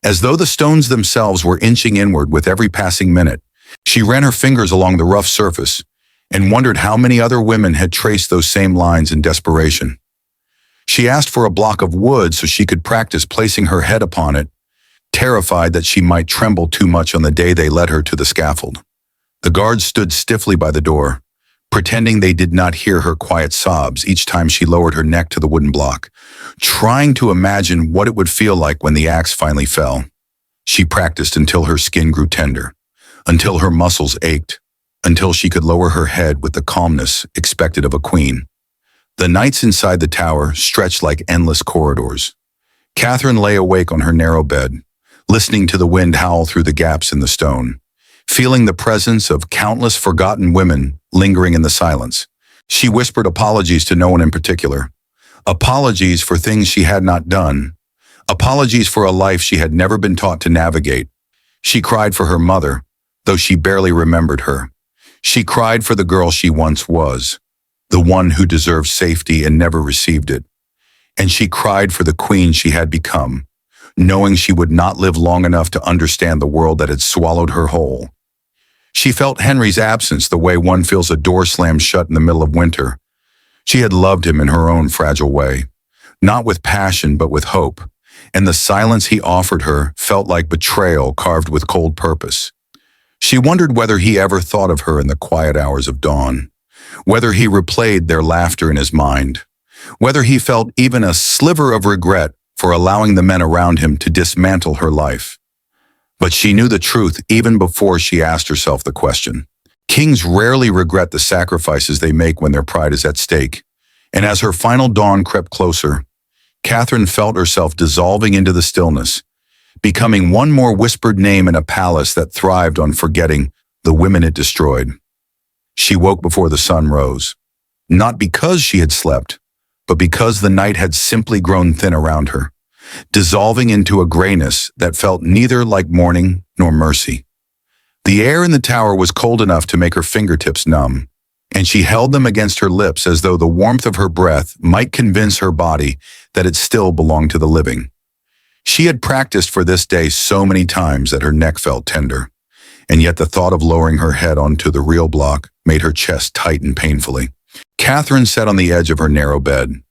As though the stones themselves were inching inward with every passing minute, she ran her fingers along the rough surface and wondered how many other women had traced those same lines in desperation. She asked for a block of wood so she could practice placing her head upon it, terrified that she might tremble too much on the day they led her to the scaffold. The guards stood stiffly by the door, pretending they did not hear her quiet sobs each time she lowered her neck to the wooden block, trying to imagine what it would feel like when the axe finally fell. She practiced until her skin grew tender, until her muscles ached, until she could lower her head with the calmness expected of a queen. The nights inside the tower stretched like endless corridors. Catherine lay awake on her narrow bed, listening to the wind howl through the gaps in the stone, feeling the presence of countless forgotten women lingering in the silence. She whispered apologies to no one in particular. Apologies for things she had not done. Apologies for a life she had never been taught to navigate. She cried for her mother, though she barely remembered her. She cried for the girl she once was, the one who deserved safety and never received it. And she cried for the queen she had become, knowing she would not live long enough to understand the world that had swallowed her whole. She felt Henry's absence the way one feels a door slammed shut in the middle of winter. She had loved him in her own fragile way, not with passion but with hope, and the silence he offered her felt like betrayal carved with cold purpose. She wondered whether he ever thought of her in the quiet hours of dawn, whether he replayed their laughter in his mind, whether he felt even a sliver of regret for allowing the men around him to dismantle her life. But she knew the truth even before she asked herself the question. Kings rarely regret the sacrifices they make when their pride is at stake, and as her final dawn crept closer, Catherine felt herself dissolving into the stillness, becoming one more whispered name in a palace that thrived on forgetting the women it destroyed. She woke before the sun rose, not because she had slept, but because the night had simply grown thin around her, dissolving into a grayness that felt neither like morning nor mercy. The air in the tower was cold enough to make her fingertips numb, and she held them against her lips as though the warmth of her breath might convince her body that it still belonged to the living. She had practiced for this day so many times that her neck felt tender, and yet the thought of lowering her head onto the real block made her chest tighten painfully. Catherine sat on the edge of her narrow bed,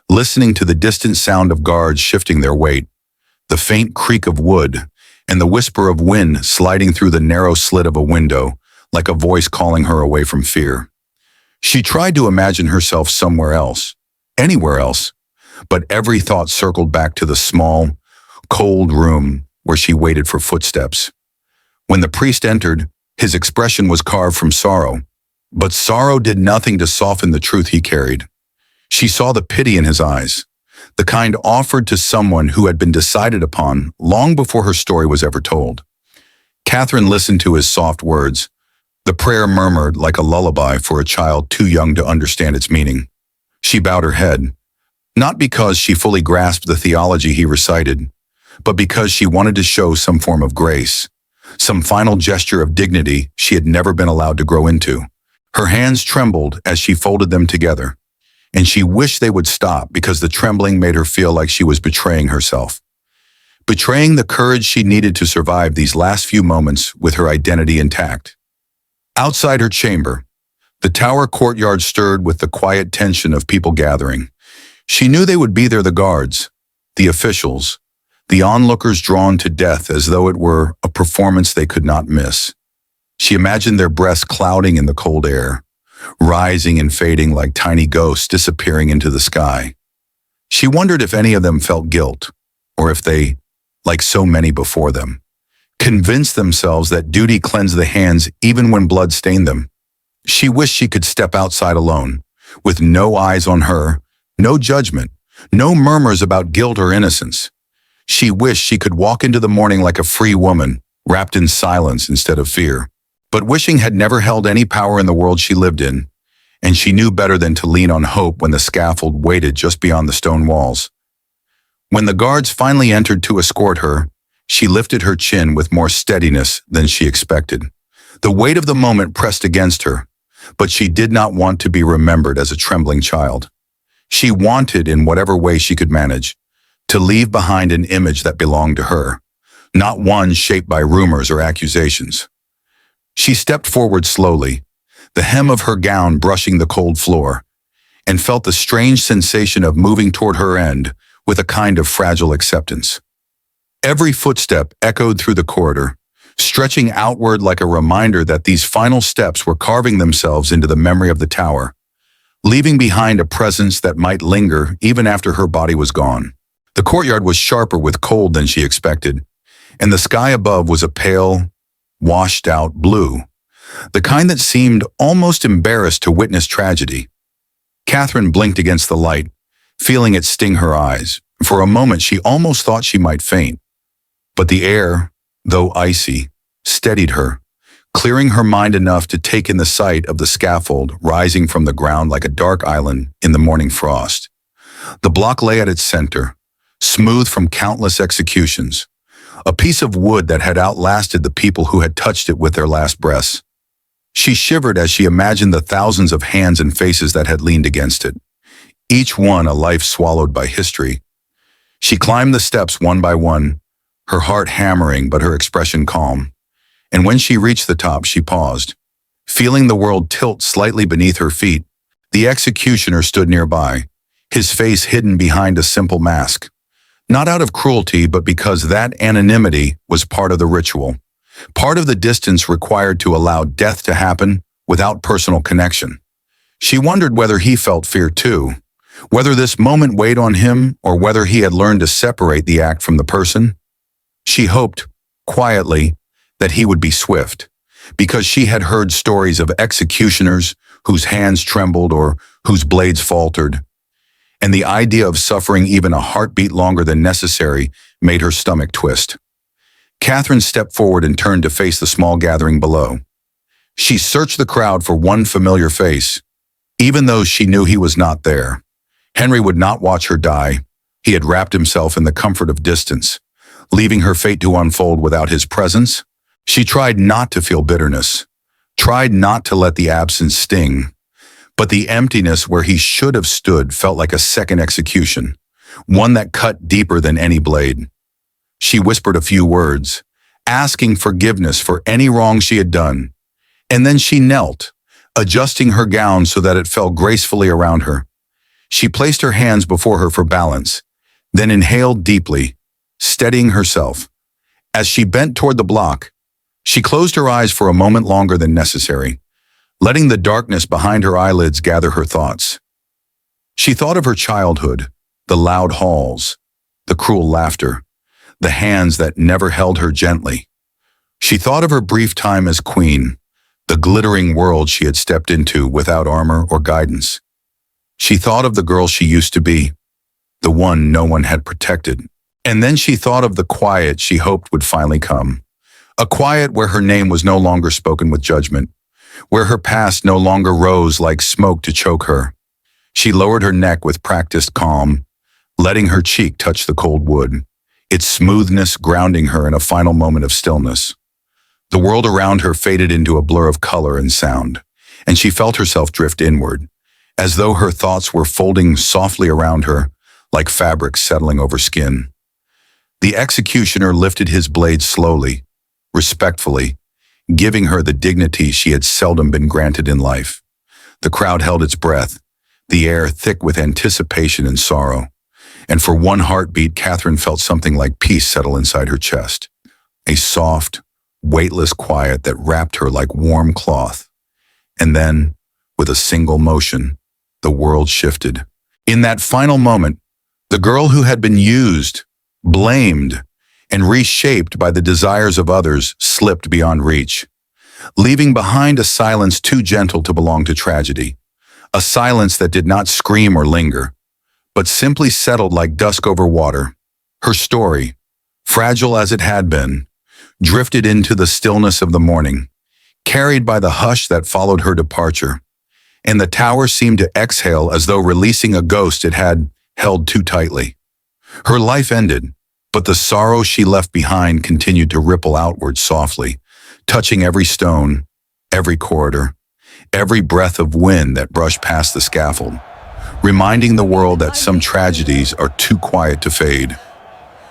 listening to the distant sound of guards shifting their weight, the faint creak of wood, and the whisper of wind sliding through the narrow slit of a window like a voice calling her away from fear. She tried to imagine herself somewhere else, anywhere else, but every thought circled back to the small, cold room where she waited for footsteps. When the priest entered, his expression was carved from sorrow, but sorrow did nothing to soften the truth he carried. She saw the pity in his eyes, the kind offered to someone who had been decided upon long before her story was ever told. Catherine listened to his soft words, the prayer murmured like a lullaby for a child too young to understand its meaning. She bowed her head, not because she fully grasped the theology he recited, but because she wanted to show some form of grace, some final gesture of dignity she had never been allowed to grow into. Her hands trembled as she folded them together, and she wished they would stop because the trembling made her feel like she was betraying herself, betraying the courage she needed to survive these last few moments with her identity intact. Outside her chamber, the tower courtyard stirred with the quiet tension of people gathering. She knew they would be there, the guards, the officials, the onlookers drawn to death as though it were a performance they could not miss. She imagined their breaths clouding in the cold air, rising and fading like tiny ghosts disappearing into the sky. She wondered if any of them felt guilt, or if they, like so many before them, convinced themselves that duty cleansed the hands even when blood stained them. She wished she could step outside alone, with no eyes on her, no judgment, no murmurs about guilt or innocence. She wished she could walk into the morning like a free woman, wrapped in silence instead of fear. But wishing had never held any power in the world she lived in, and she knew better than to lean on hope when the scaffold waited just beyond the stone walls. When the guards finally entered to escort her, she lifted her chin with more steadiness than she expected. The weight of the moment pressed against her, but she did not want to be remembered as a trembling child. She wanted, in whatever way she could manage, to leave behind an image that belonged to her, not one shaped by rumors or accusations. She stepped forward slowly, the hem of her gown brushing the cold floor, and felt the strange sensation of moving toward her end with a kind of fragile acceptance. Every footstep echoed through the corridor, stretching outward like a reminder that these final steps were carving themselves into the memory of the tower, leaving behind a presence that might linger even after her body was gone. The courtyard was sharper with cold than she expected, and the sky above was a pale, washed-out blue, the kind that seemed almost embarrassed to witness tragedy. Catherine blinked against the light, feeling it sting her eyes. For a moment she almost thought she might faint. But the air, though icy, steadied her, clearing her mind enough to take in the sight of the scaffold rising from the ground like a dark island in the morning frost. The block lay at its center, smooth from countless executions, a piece of wood that had outlasted the people who had touched it with their last breaths. She shivered as she imagined the thousands of hands and faces that had leaned against it, each one a life swallowed by history. She climbed the steps one by one, her heart hammering but her expression calm. And when she reached the top, she paused, feeling the world tilt slightly beneath her feet. The executioner stood nearby, his face hidden behind a simple mask. Not out of cruelty, but because that anonymity was part of the ritual, part of the distance required to allow death to happen without personal connection. She wondered whether he felt fear too, whether this moment weighed on him or whether he had learned to separate the act from the person. She hoped, quietly, that he would be swift, because she had heard stories of executioners whose hands trembled or whose blades faltered, and the idea of suffering even a heartbeat longer than necessary made her stomach twist. Catherine stepped forward and turned to face the small gathering below. She searched the crowd for one familiar face, even though she knew he was not there. Henry would not watch her die. He had wrapped himself in the comfort of distance, leaving her fate to unfold without his presence. She tried not to feel bitterness, tried not to let the absence sting, but the emptiness where he should have stood felt like a second execution, one that cut deeper than any blade. She whispered a few words, asking forgiveness for any wrong she had done, and then she knelt, adjusting her gown so that it fell gracefully around her. She placed her hands before her for balance, then inhaled deeply, steadying herself. As she bent toward the block, she closed her eyes for a moment longer than necessary, letting the darkness behind her eyelids gather her thoughts. She thought of her childhood, the loud halls, the cruel laughter, the hands that never held her gently. She thought of her brief time as queen, the glittering world she had stepped into without armor or guidance. She thought of the girl she used to be, the one no one had protected. And then she thought of the quiet she hoped would finally come. A quiet where her name was no longer spoken with judgment, where her past no longer rose like smoke to choke her. She lowered her neck with practiced calm, letting her cheek touch the cold wood, its smoothness grounding her in a final moment of stillness. The world around her faded into a blur of color and sound, and she felt herself drift inward, as though her thoughts were folding softly around her, like fabric settling over skin. The executioner lifted his blade slowly, respectfully, giving her the dignity she had seldom been granted in life. The crowd held its breath, the air thick with anticipation and sorrow. And for one heartbeat, Catherine felt something like peace settle inside her chest. A soft, weightless quiet that wrapped her like warm cloth. And then, with a single motion, the world shifted. In that final moment, the girl who had been used, blamed, and reshaped by the desires of others slipped beyond reach, leaving behind a silence too gentle to belong to tragedy, a silence that did not scream or linger, but simply settled like dusk over water. Her story, fragile as it had been, drifted into the stillness of the morning, carried by the hush that followed her departure, and the tower seemed to exhale as though releasing a ghost it had held too tightly. Her life ended, but the sorrow she left behind continued to ripple outward softly, touching every stone, every corridor, every breath of wind that brushed past the scaffold, reminding the world that some tragedies are too quiet to fade.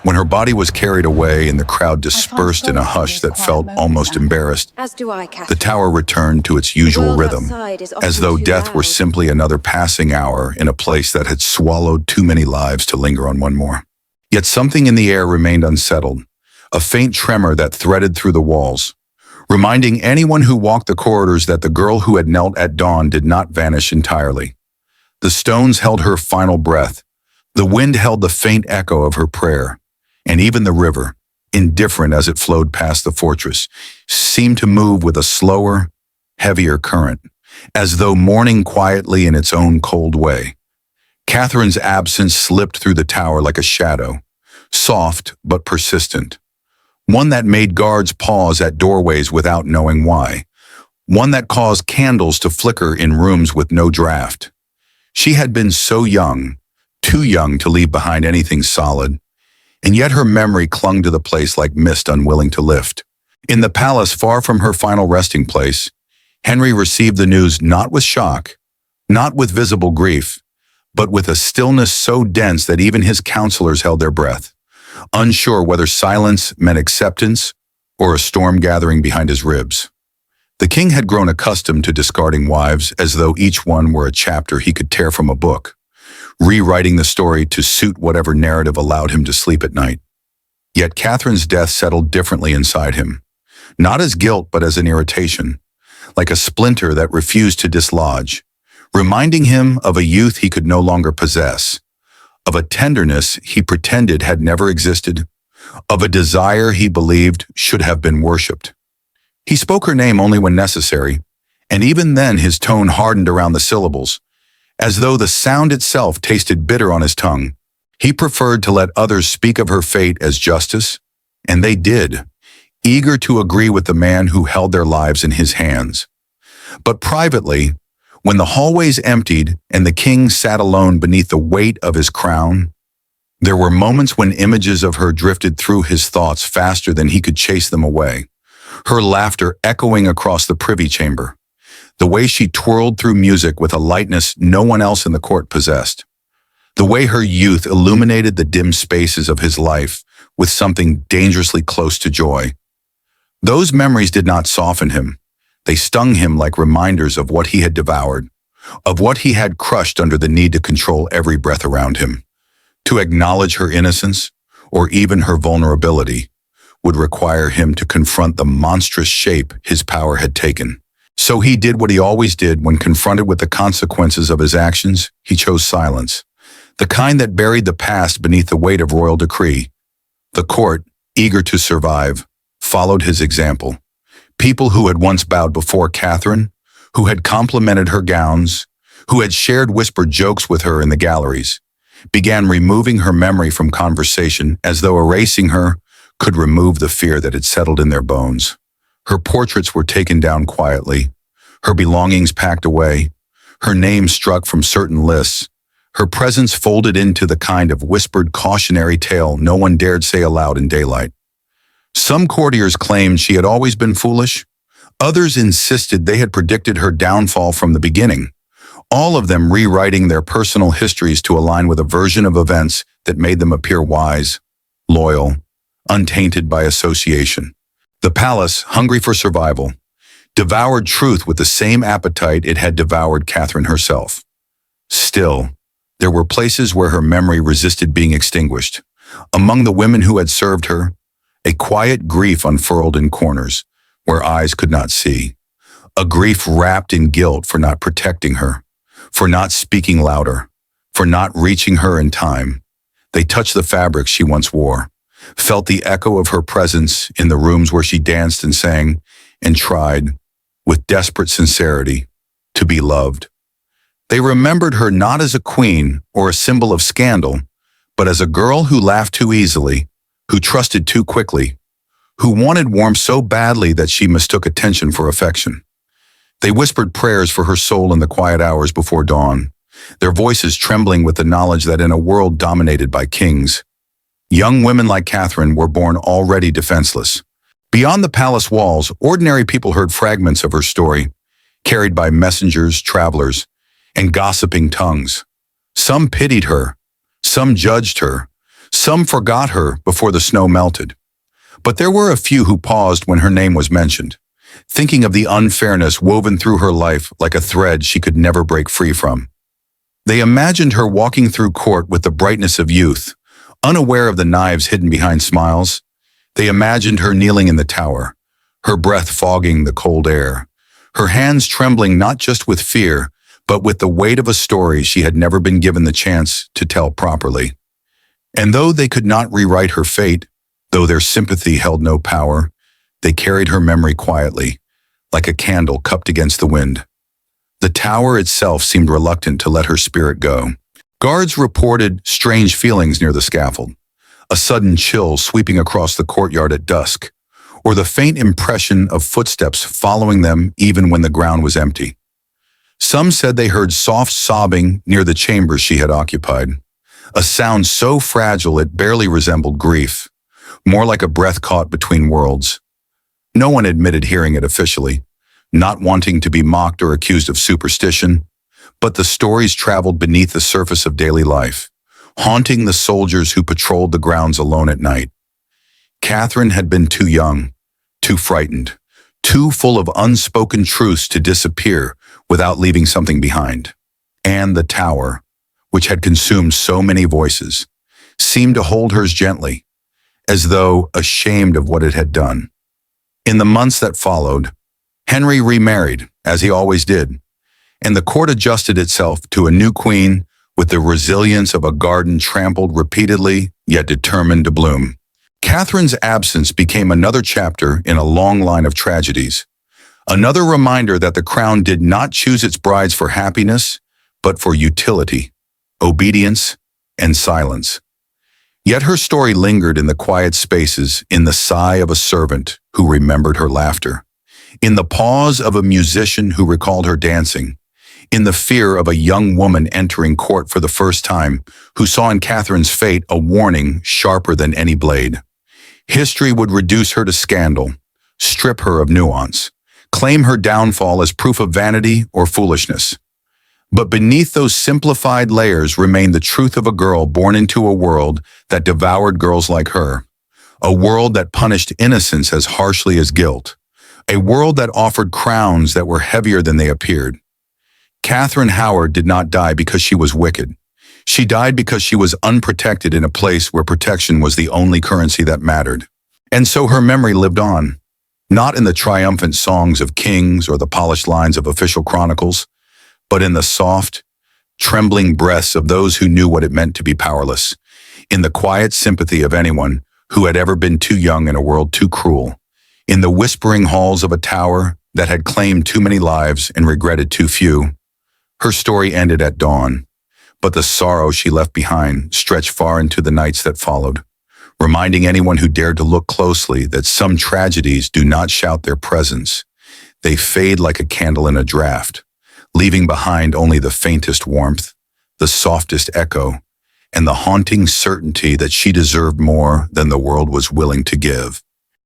When her body was carried away and the crowd dispersed in a hush that felt almost embarrassed, As do I, the Catherine. tower returned to its usual world rhythm, outside is as often though too death were loud. simply another passing hour in a place that had swallowed too many lives to linger on one more. Yet something in the air remained unsettled, a faint tremor that threaded through the walls, reminding anyone who walked the corridors that the girl who had knelt at dawn did not vanish entirely. The stones held her final breath, the wind held the faint echo of her prayer, and even the river, indifferent as it flowed past the fortress, seemed to move with a slower, heavier current, as though mourning quietly in its own cold way. Catherine's absence slipped through the tower like a shadow, soft but persistent, one that made guards pause at doorways without knowing why, one that caused candles to flicker in rooms with no draft. She had been so young, too young to leave behind anything solid, and yet her memory clung to the place like mist unwilling to lift. In the palace far from her final resting place, Henry received the news not with shock, not with visible grief, but with a stillness so dense that even his counselors held their breath, unsure whether silence meant acceptance or a storm gathering behind his ribs. The king had grown accustomed to discarding wives as though each one were a chapter he could tear from a book, rewriting the story to suit whatever narrative allowed him to sleep at night. Yet Catherine's death settled differently inside him, not as guilt but as an irritation, like a splinter that refused to dislodge, reminding him of a youth he could no longer possess, of a tenderness he pretended had never existed, of a desire he believed should have been worshipped. He spoke her name only when necessary, and even then his tone hardened around the syllables, as though the sound itself tasted bitter on his tongue. He preferred to let others speak of her fate as justice, and they did, eager to agree with the man who held their lives in his hands. But privately, when the hallways emptied and the king sat alone beneath the weight of his crown, there were moments when images of her drifted through his thoughts faster than he could chase them away, her laughter echoing across the privy chamber, the way she twirled through music with a lightness no one else in the court possessed, the way her youth illuminated the dim spaces of his life with something dangerously close to joy. Those memories did not soften him. They stung him like reminders of what he had devoured, of what he had crushed under the need to control every breath around him. To acknowledge her innocence, or even her vulnerability, would require him to confront the monstrous shape his power had taken. So he did what he always did when confronted with the consequences of his actions. He chose silence, the kind that buried the past beneath the weight of royal decree. The court, eager to survive, followed his example. People who had once bowed before Catherine, who had complimented her gowns, who had shared whispered jokes with her in the galleries, began removing her memory from conversation as though erasing her could remove the fear that had settled in their bones. Her portraits were taken down quietly, her belongings packed away, her name struck from certain lists, her presence folded into the kind of whispered cautionary tale no one dared say aloud in daylight. Some courtiers claimed she had always been foolish. Others insisted they had predicted her downfall from the beginning, all of them rewriting their personal histories to align with a version of events that made them appear wise, loyal, untainted by association. The palace, hungry for survival, devoured truth with the same appetite it had devoured Catherine herself. Still, there were places where her memory resisted being extinguished. Among the women who had served her, a quiet grief unfurled in corners where eyes could not see, a grief wrapped in guilt for not protecting her, for not speaking louder, for not reaching her in time. They touched the fabrics she once wore, felt the echo of her presence in the rooms where she danced and sang, and tried, with desperate sincerity, to be loved. They remembered her not as a queen or a symbol of scandal, but as a girl who laughed too easily, who trusted too quickly, who wanted warmth so badly that she mistook attention for affection. They whispered prayers for her soul in the quiet hours before dawn, their voices trembling with the knowledge that in a world dominated by kings, young women like Catherine were born already defenseless. Beyond the palace walls, ordinary people heard fragments of her story, carried by messengers, travelers, and gossiping tongues. Some pitied her, some judged her, some forgot her before the snow melted. But there were a few who paused when her name was mentioned, thinking of the unfairness woven through her life like a thread she could never break free from. They imagined her walking through court with the brightness of youth, unaware of the knives hidden behind smiles. They imagined her kneeling in the tower, her breath fogging the cold air, her hands trembling not just with fear, but with the weight of a story she had never been given the chance to tell properly. And though they could not rewrite her fate, though their sympathy held no power, they carried her memory quietly, like a candle cupped against the wind. The tower itself seemed reluctant to let her spirit go. Guards reported strange feelings near the scaffold, a sudden chill sweeping across the courtyard at dusk, or the faint impression of footsteps following them even when the ground was empty. Some said they heard soft sobbing near the chambers she had occupied, a sound so fragile it barely resembled grief, more like a breath caught between worlds. No one admitted hearing it officially, not wanting to be mocked or accused of superstition, but the stories traveled beneath the surface of daily life, haunting the soldiers who patrolled the grounds alone at night. Catherine had been too young, too frightened, too full of unspoken truths to disappear without leaving something behind. And the tower, which had consumed so many voices, seemed to hold hers gently, as though ashamed of what it had done. In the months that followed, Henry remarried, as he always did, and the court adjusted itself to a new queen with the resilience of a garden trampled repeatedly, yet determined to bloom. Catherine's absence became another chapter in a long line of tragedies, another reminder that the crown did not choose its brides for happiness, but for utility, obedience, and silence. Yet her story lingered in the quiet spaces, in the sigh of a servant who remembered her laughter, in the pause of a musician who recalled her dancing, in the fear of a young woman entering court for the first time who saw in Catherine's fate a warning sharper than any blade. History would reduce her to scandal, strip her of nuance, claim her downfall as proof of vanity or foolishness. But beneath those simplified layers remained the truth of a girl born into a world that devoured girls like her, a world that punished innocence as harshly as guilt, a world that offered crowns that were heavier than they appeared. Catherine Howard did not die because she was wicked. She died because she was unprotected in a place where protection was the only currency that mattered. And so her memory lived on, not in the triumphant songs of kings or the polished lines of official chronicles, but in the soft, trembling breaths of those who knew what it meant to be powerless, in the quiet sympathy of anyone who had ever been too young in a world too cruel, in the whispering halls of a tower that had claimed too many lives and regretted too few. Her story ended at dawn, but the sorrow she left behind stretched far into the nights that followed, reminding anyone who dared to look closely that some tragedies do not shout their presence. They fade like a candle in a draught, leaving behind only the faintest warmth, the softest echo, and the haunting certainty that she deserved more than the world was willing to give.